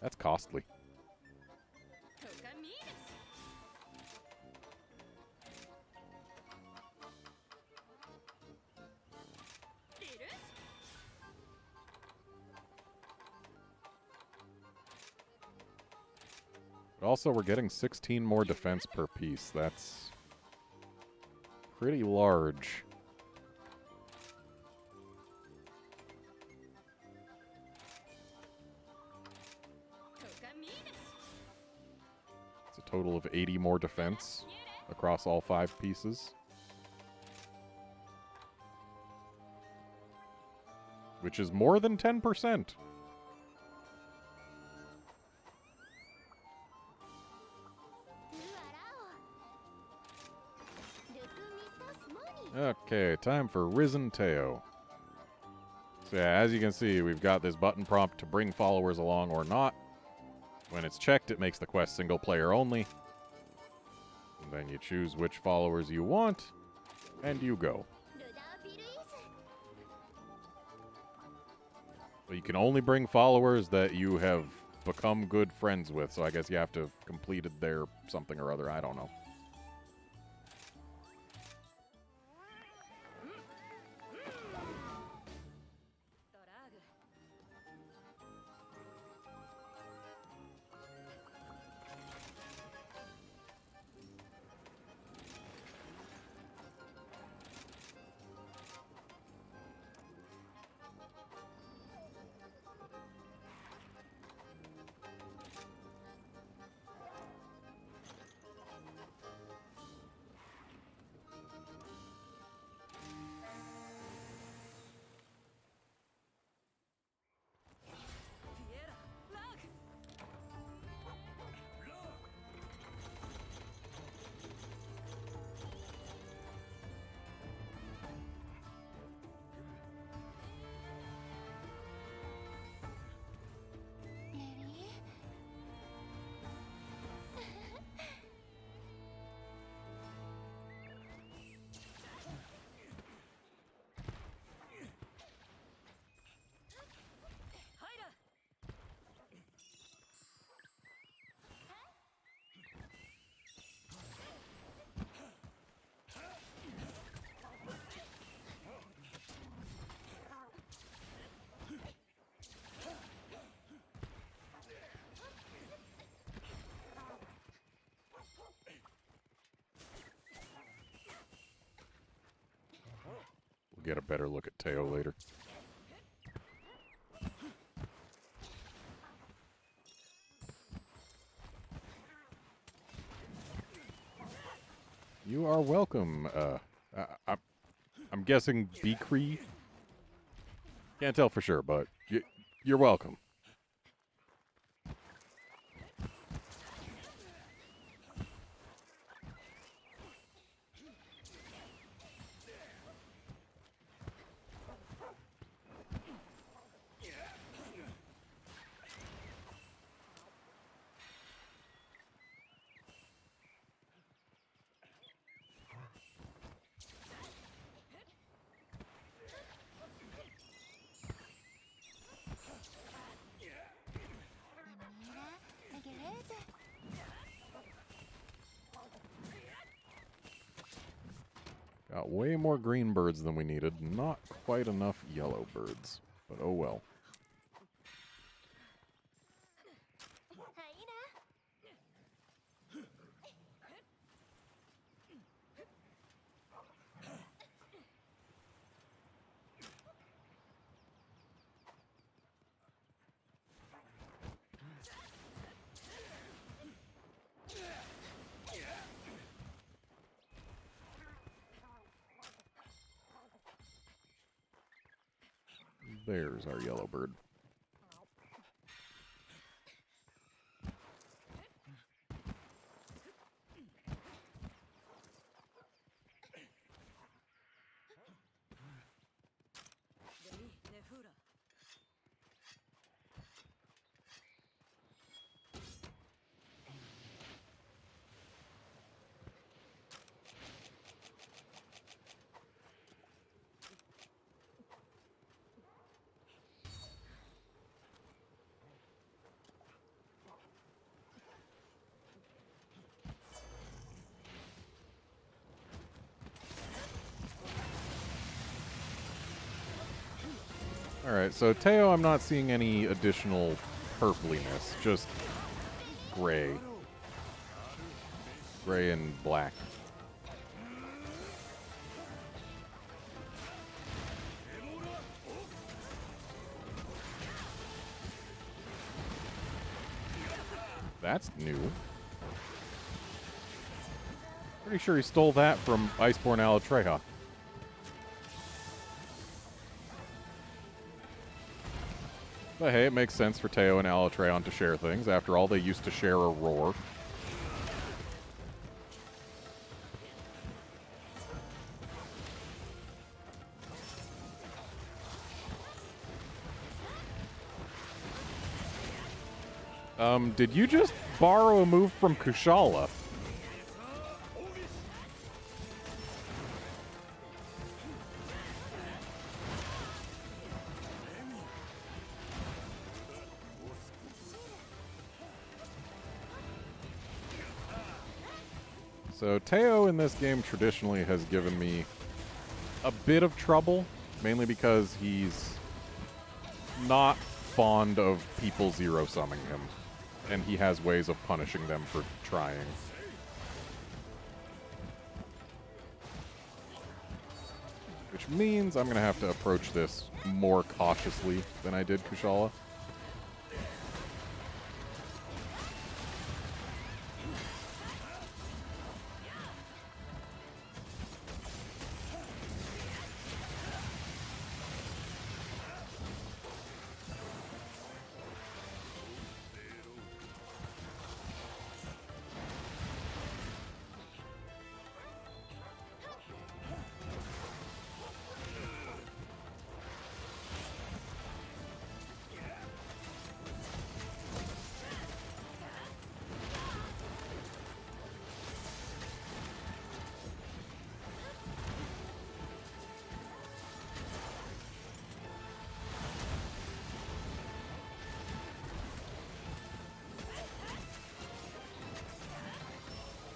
S1: That's costly. But also, we're getting 16 more defense per piece. That's pretty large. It's a total of 80 more defense across all 5 pieces. Which is more than 10%. Okay, time for Risen Teo. So yeah, as you can see, we've got this button prompt to bring followers along or not. When it's checked, it makes the quest single player only. And then you choose which followers you want, and you go. But you can only bring followers that you have become good friends with, so I guess you have to have completed their something or other, I don't know. We'll get a better look at Teo later. You are welcome. I'm guessing Beakree. Can't tell for sure, but you're welcome. Got way more green birds than we needed. Not quite enough yellow birds, but oh well. There's our yellow bird. Alright, so Teo, I'm not seeing any additional purpliness, just gray. Gray and black. That's new. Pretty sure he stole that from Iceborne Alatreya. But hey, it makes sense for Teo and Alatreon to share things. After all, they used to share a roar. Did you just borrow a move from Kushala? So Teo in this game traditionally has given me a bit of trouble, mainly because he's not fond of people zero-summing him, and he has ways of punishing them for trying. Which means I'm going to have to approach this more cautiously than I did Kushala.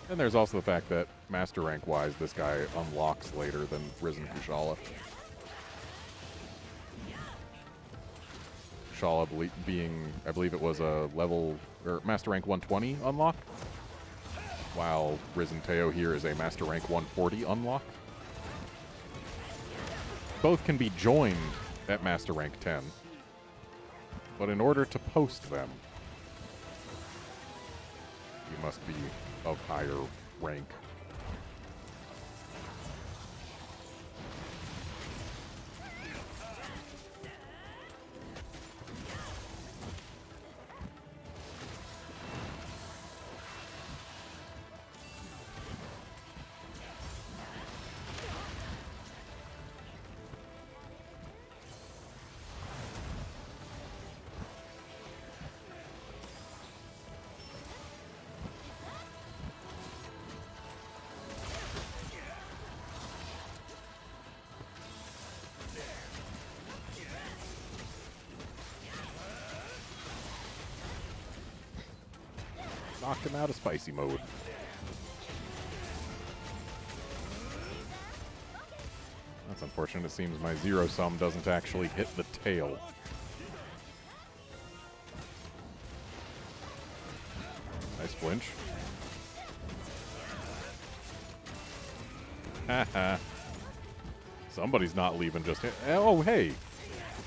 S1: And there's also the fact that master rank-wise, this guy unlocks later than Risen Kushala. Kushala being, I believe it was a level, or master rank 120 unlock, while Risen Teo here is a master rank 140 unlock. Both can be joined at master rank 10, but in order to post them, you must be of higher rank. Knocked him out of spicy mode. That's unfortunate. It seems my zero sum doesn't actually hit the tail. Nice flinch. Haha. Somebody's not leaving just yet. Oh, hey.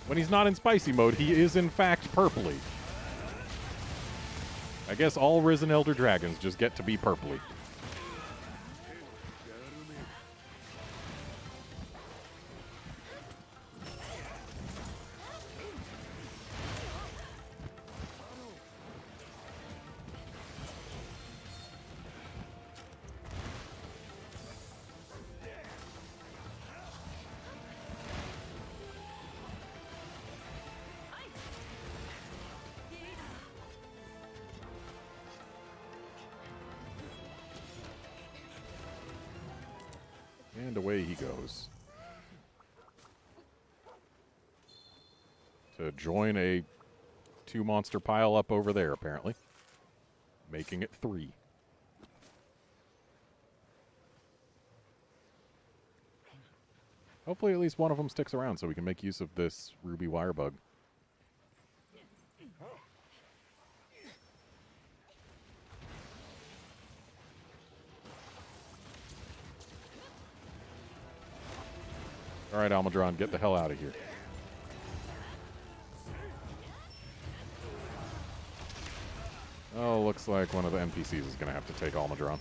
S1: When he's not in spicy mode, he is in fact purpley. I guess all Risen Elder Dragons just get to be purpley. And away he goes. To join a 2-monster pile up over there, apparently. Making it 3. Hopefully at least one of them sticks around so we can make use of this ruby wire bug. Alright, Almudron, get the hell out of here. Oh, looks like one of the NPCs is going to have to take Almudron.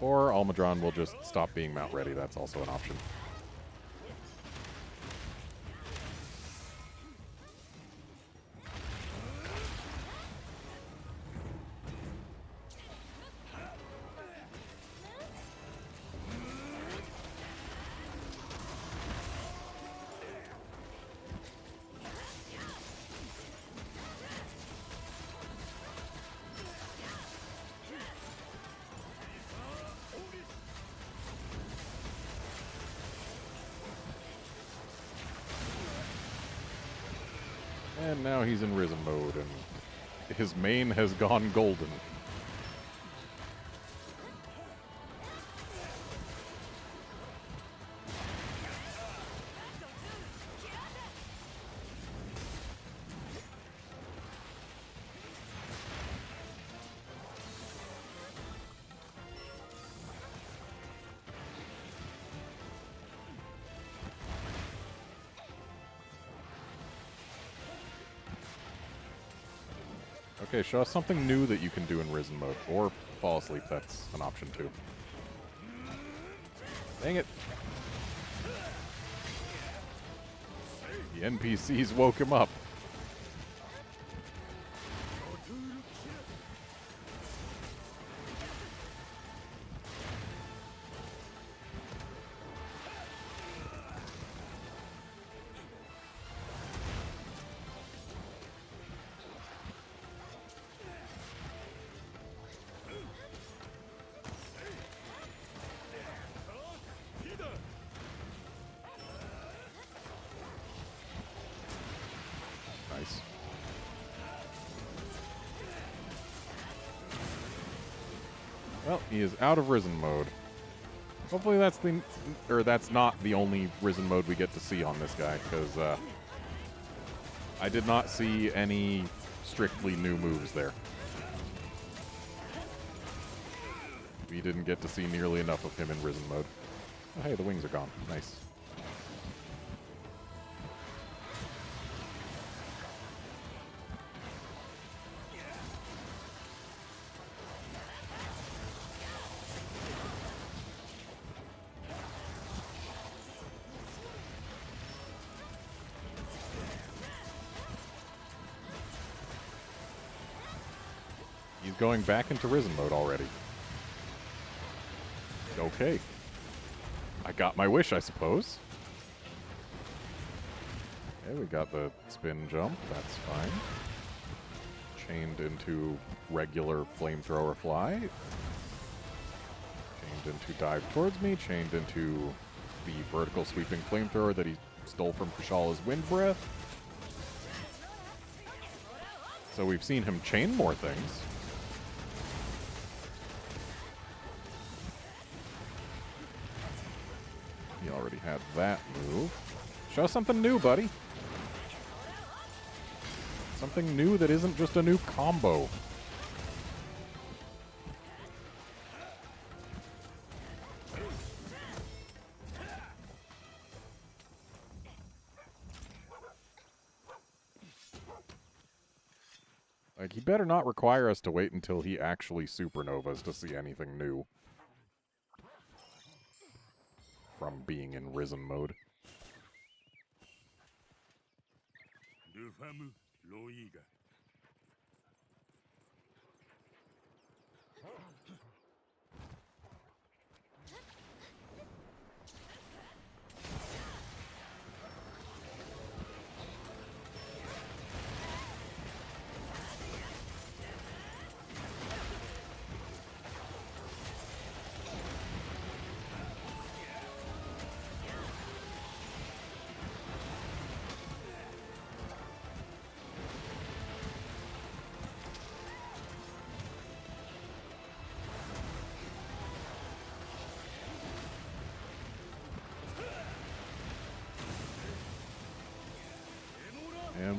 S1: Or Almudron will just stop being mount ready. That's also an option. And now he's in Risen mode, and his main has gone golden. Okay, show us something new that you can do in Risen mode. Or fall asleep, that's an option too. Dang it. The NPCs woke him up. Nice. Well, he is out of Risen mode. Hopefully that's not the only Risen mode we get to see on this guy, because I did not see any strictly new moves there. We didn't get to see nearly enough of him in Risen mode. Oh, hey, the wings are gone. Nice. He's going back into Risen mode already. Okay. I got my wish, I suppose. Okay, we got the spin jump. That's fine. Chained into regular flamethrower fly. Chained into dive towards me. Chained into the vertical sweeping flamethrower that he stole from Kushal's Wind Breath. So we've seen him chain more things. He already had that move. Show something new, buddy. Something new that isn't just a new combo. Like, he better not require us to wait until he actually supernovas to see anything new from being in Risen mode.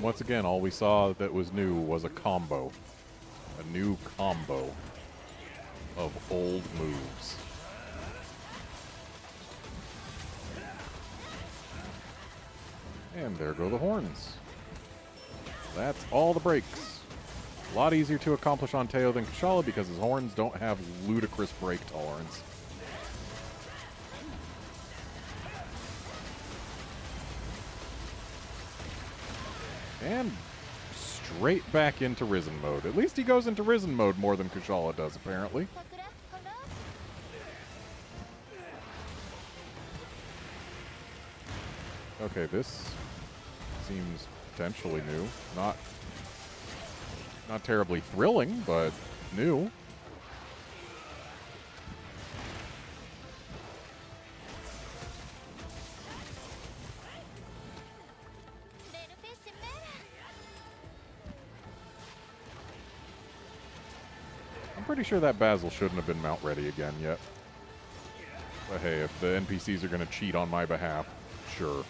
S1: once again, all we saw that was new was a combo. A new combo of old moves. And there go the horns. That's all the breaks. A lot easier to accomplish on Teo than Kushala because his horns don't have ludicrous break tolerance. And straight back into Risen mode. At least he goes into Risen mode more than Kushala does, apparently. Okay, this seems potentially new. Not terribly thrilling, but new. I'm pretty sure that Basil shouldn't have been mount ready again yet. But hey, if the NPCs are going to cheat on my behalf, sure.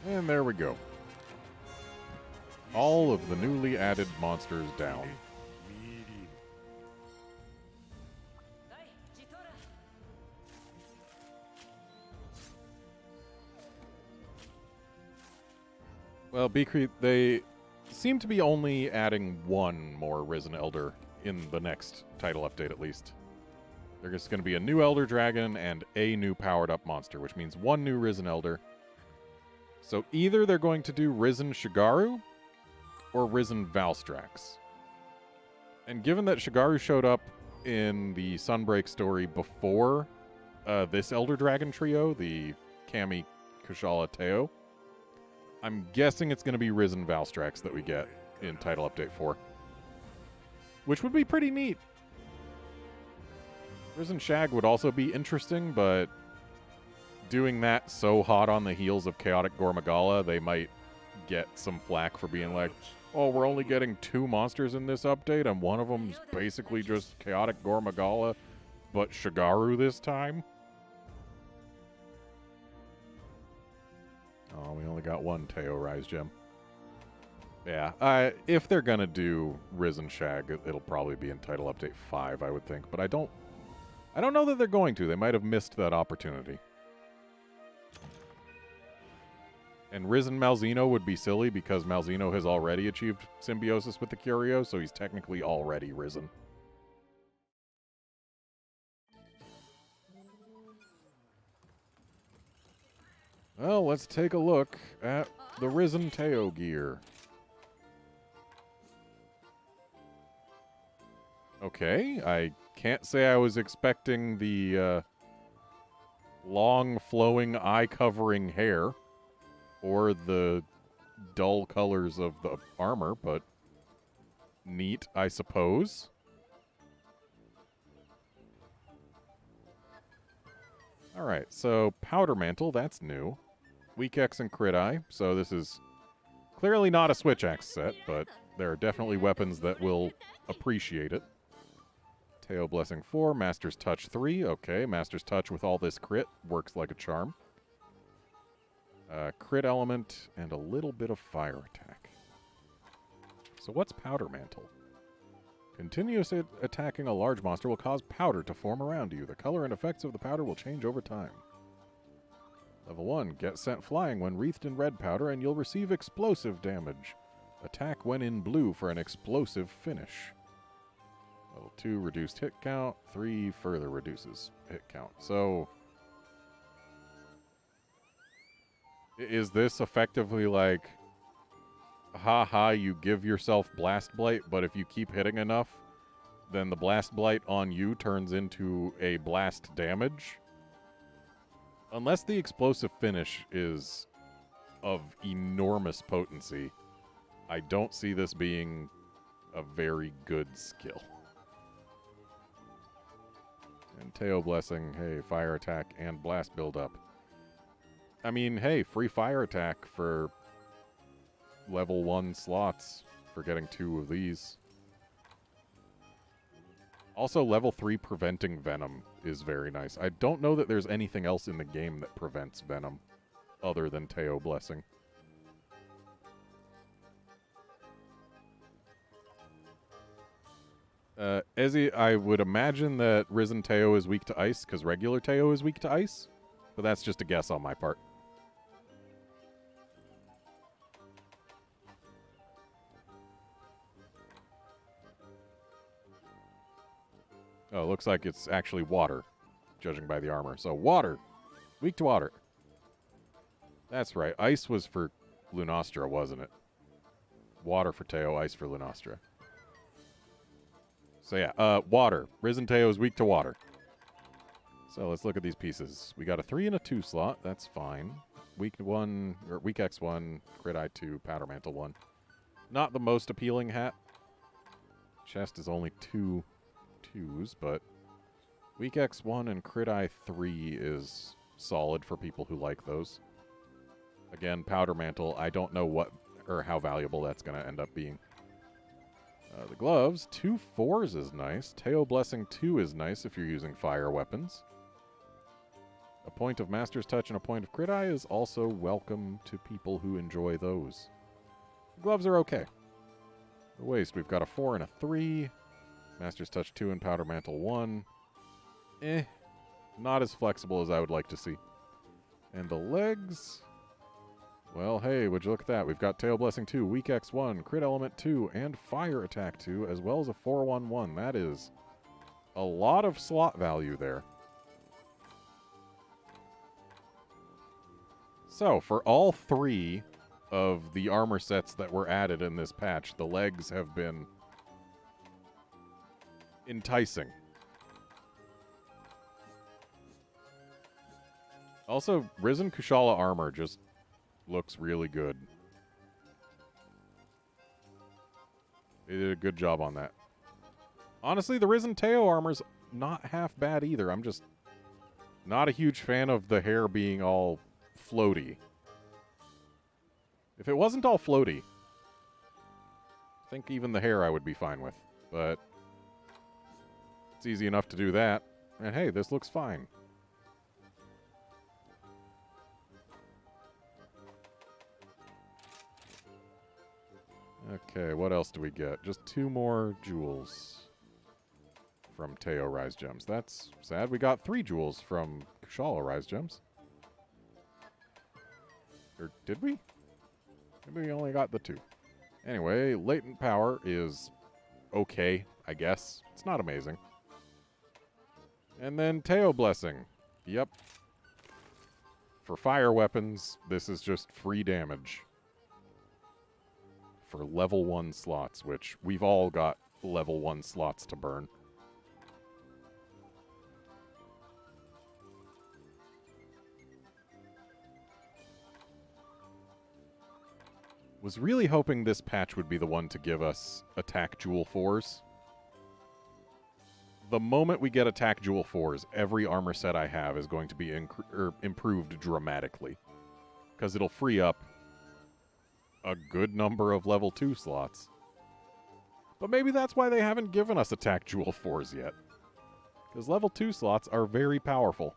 S1: And there we go. All of the newly added monsters down. Well, they seem to be only adding one more Risen Elder in the next title update, at least. There's going to be a new Elder Dragon and a new powered-up monster, which means one new Risen Elder. So either they're going to do Risen Shigaru or Risen Valstrax. And given that Shigaru showed up in the Sunbreak story before this Elder Dragon trio, the Cammy, Kushala, Teo, I'm guessing it's going to be Risen Valstrax that we get in Title Update 4. Which would be pretty neat. Risen Shag would also be interesting, but doing that so hot on the heels of Chaotic Gormagala, they might get some flack for being like, oh, we're only getting 2 monsters in this update, and one of them's basically just Chaotic Gormagala, but Shigaru this time? Oh, we only got one Teo Rise Gem. Yeah, if they're gonna do Risen Shag, it'll probably be in Title Update 5, I would think, but I don't know that they're going to. They might have missed that opportunity. And Risen Malzeno would be silly because Malzeno has already achieved symbiosis with the Curio, so he's technically already risen. Well, let's take a look at the Risen Teo gear. Okay, I can't say I was expecting the long flowing eye-covering hair or the dull colors of the armor, but neat, I suppose. Alright, so Powder Mantle, that's new. Weak X and Crit Eye, so this is clearly not a Switch Axe set, but there are definitely weapons that will appreciate it. Teo Blessing 4, Master's Touch 3, okay, Master's Touch with all this crit works like a charm. Crit element, and a little bit of fire attack. So what's Powder Mantle? Continuous attacking a large monster will cause powder to form around you. The color and effects of the powder will change over time. Level 1, get sent flying when wreathed in red powder, and you'll receive explosive damage. Attack when in blue for an explosive finish. Level 2, reduced hit count. 3, further reduces hit count. So Is this effectively like, haha, you give yourself Blast Blight, but if you keep hitting enough, then the Blast Blight on you turns into a blast damage? Unless the explosive finish is of enormous potency, I don't see this being a very good skill. And Teo Blessing, hey, fire attack and blast buildup. I mean, hey, free fire attack for level 1 slots for getting 2 of these. Also, level 3 preventing Venom is very nice. I don't know that there's anything else in the game that prevents Venom other than Teo Blessing. Ezzy, I would imagine that Risen Teo is weak to ice because regular Teo is weak to ice, but that's just a guess on my part. Oh, looks like it's actually water, judging by the armor. So water. Weak to water. That's right. Ice was for Lunastra, wasn't it? Water for Teo, ice for Lunastra. So yeah, water. Risen Teo is weak to water. So let's look at these pieces. We got a 3 and a 2 slot. That's fine. Weak 1, or weak X1, crit I2, powder mantle 1. Not the most appealing hat. Chest is only 2 2s, but weak X1 and crit I3 is solid for people who like those. Again, powder mantle, I don't know what or how valuable that's going to end up being. The gloves, 2 4s is nice. Teo Blessing 2 is nice if you're using fire weapons. A point of Master's Touch and a point of Crit Eye is also welcome to people who enjoy those. The gloves are okay. The waist, we've got a 4 and a 3. Master's Touch 2 and Powder Mantle 1. Not as flexible as I would like to see. And the legs... Well, hey, would you look at that? We've got Tail Blessing 2, Weak X1, Crit Element 2, and Fire Attack 2, as well as a 4-1-1. That is a lot of slot value there. So, for all 3 of the armor sets that were added in this patch, the legs have been enticing. Also, Risen Kushala armor just looks really good. They did a good job on that. Honestly, the Risen Teo armor's not half bad either. I'm just not a huge fan of the hair being all floaty. If it wasn't all floaty, I think even the hair I would be fine with. But it's easy enough to do that. And hey, this looks fine. Okay, what else do we get? Just 2 more jewels from Teo Rise Gems. That's sad. We got 3 jewels from Kushala Rise Gems. Or did we? Maybe we only got the 2. Anyway, Latent Power is okay, I guess. It's not amazing. And then Teo Blessing. Yep. For fire weapons, this is just free damage. For level 1 slots, which we've all got level 1 slots to burn. Was really hoping this patch would be the one to give us Attack Jewel 4s. The moment we get Attack Jewel 4s, every armor set I have is going to be improved dramatically. Because it'll free up a good number of level 2 slots. But maybe that's why they haven't given us Attack Jewel 4s yet. Because level 2 slots are very powerful.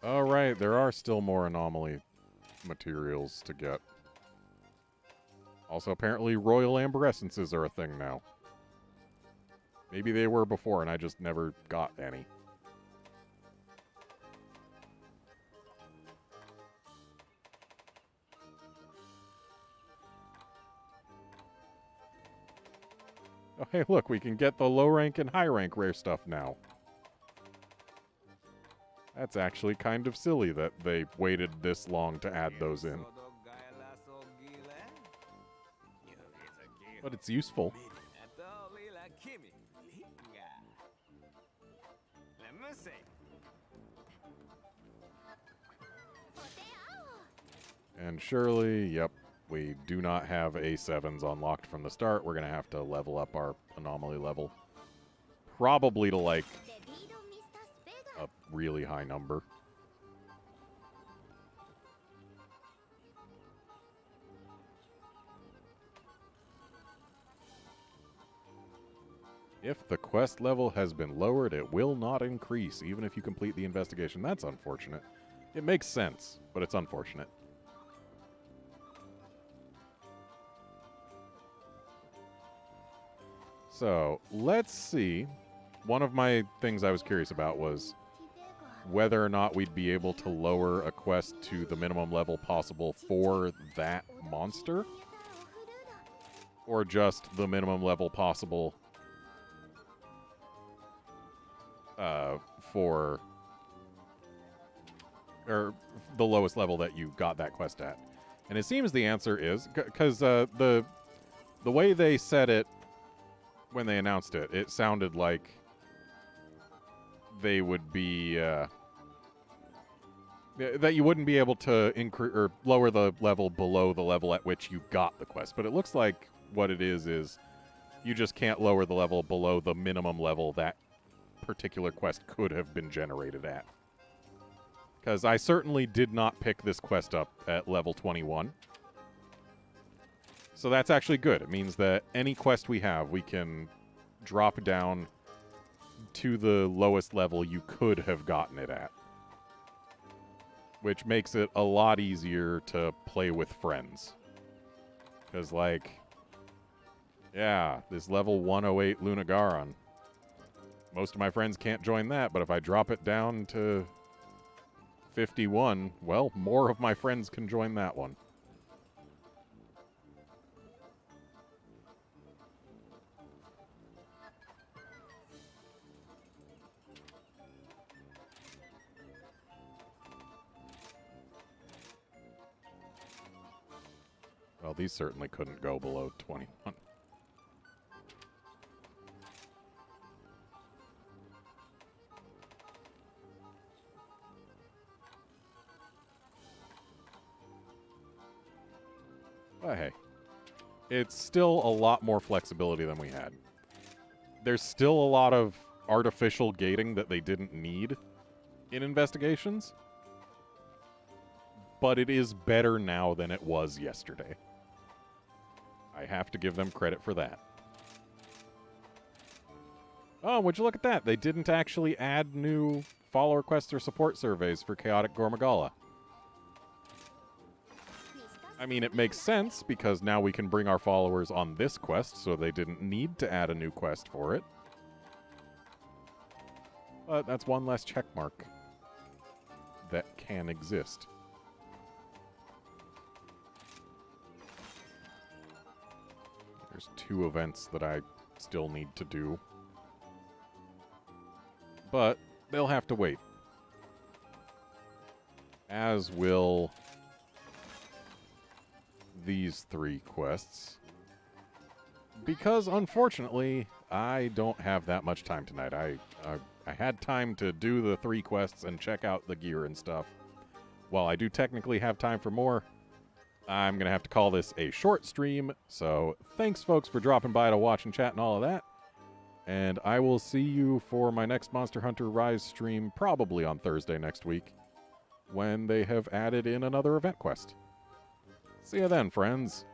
S1: Alright, there are still more anomaly materials to get. Also, apparently royal amberescences are a thing now. Maybe they were before and I just never got any. Oh, hey, look, we can get the low rank and high rank rare stuff now. That's actually kind of silly that they waited this long to add those in. But it's useful. And surely, yep, we do not have A7s unlocked from the start. We're going to have to level up our anomaly level. Probably to, like, a really high number. If the quest level has been lowered, it will not increase, even if you complete the investigation. That's unfortunate. It makes sense, but it's unfortunate. So, let's see. One of my things I was curious about was whether or not we'd be able to lower a quest to the minimum level possible for that monster, or just the minimum level possible for, or the lowest level that you got that quest at. And it seems the answer is, because the way they said it when they announced it, it sounded like they would be, that you wouldn't be able to increase or lower the level below the level at which you got the quest. But it looks like what it is you just can't lower the level below the minimum level that particular quest could have been generated at. Because I certainly did not pick this quest up at level 21. So that's actually good. It means that any quest we have, we can drop down to the lowest level you could have gotten it at. Which makes it a lot easier to play with friends. Because, like, yeah, this level 108 Lunagaron. Most of my friends can't join that, but if I drop it down to 51, well, more of my friends can join that one. Well, these certainly couldn't go below 21. But hey, it's still a lot more flexibility than we had. There's still a lot of artificial gating that they didn't need in investigations, but it is better now than it was yesterday. I have to give them credit for that. Oh, would you look at that? They didn't actually add new follower quests or support surveys for Chaotic Gormagala. I mean, it makes sense, because now we can bring our followers on this quest, so they didn't need to add a new quest for it. But that's one less checkmark that can exist. There's 2 events that I still need to do. But they'll have to wait. As will these 3 quests. Because, unfortunately, I don't have that much time tonight. I had time to do the 3 quests and check out the gear and stuff. While I do technically have time for more, I'm going to have to call this a short stream. So, thanks, folks, for dropping by to watch and chat and all of that. And I will see you for my next Monster Hunter Rise stream, probably on Thursday next week, when they have added in another event quest. See you then, friends.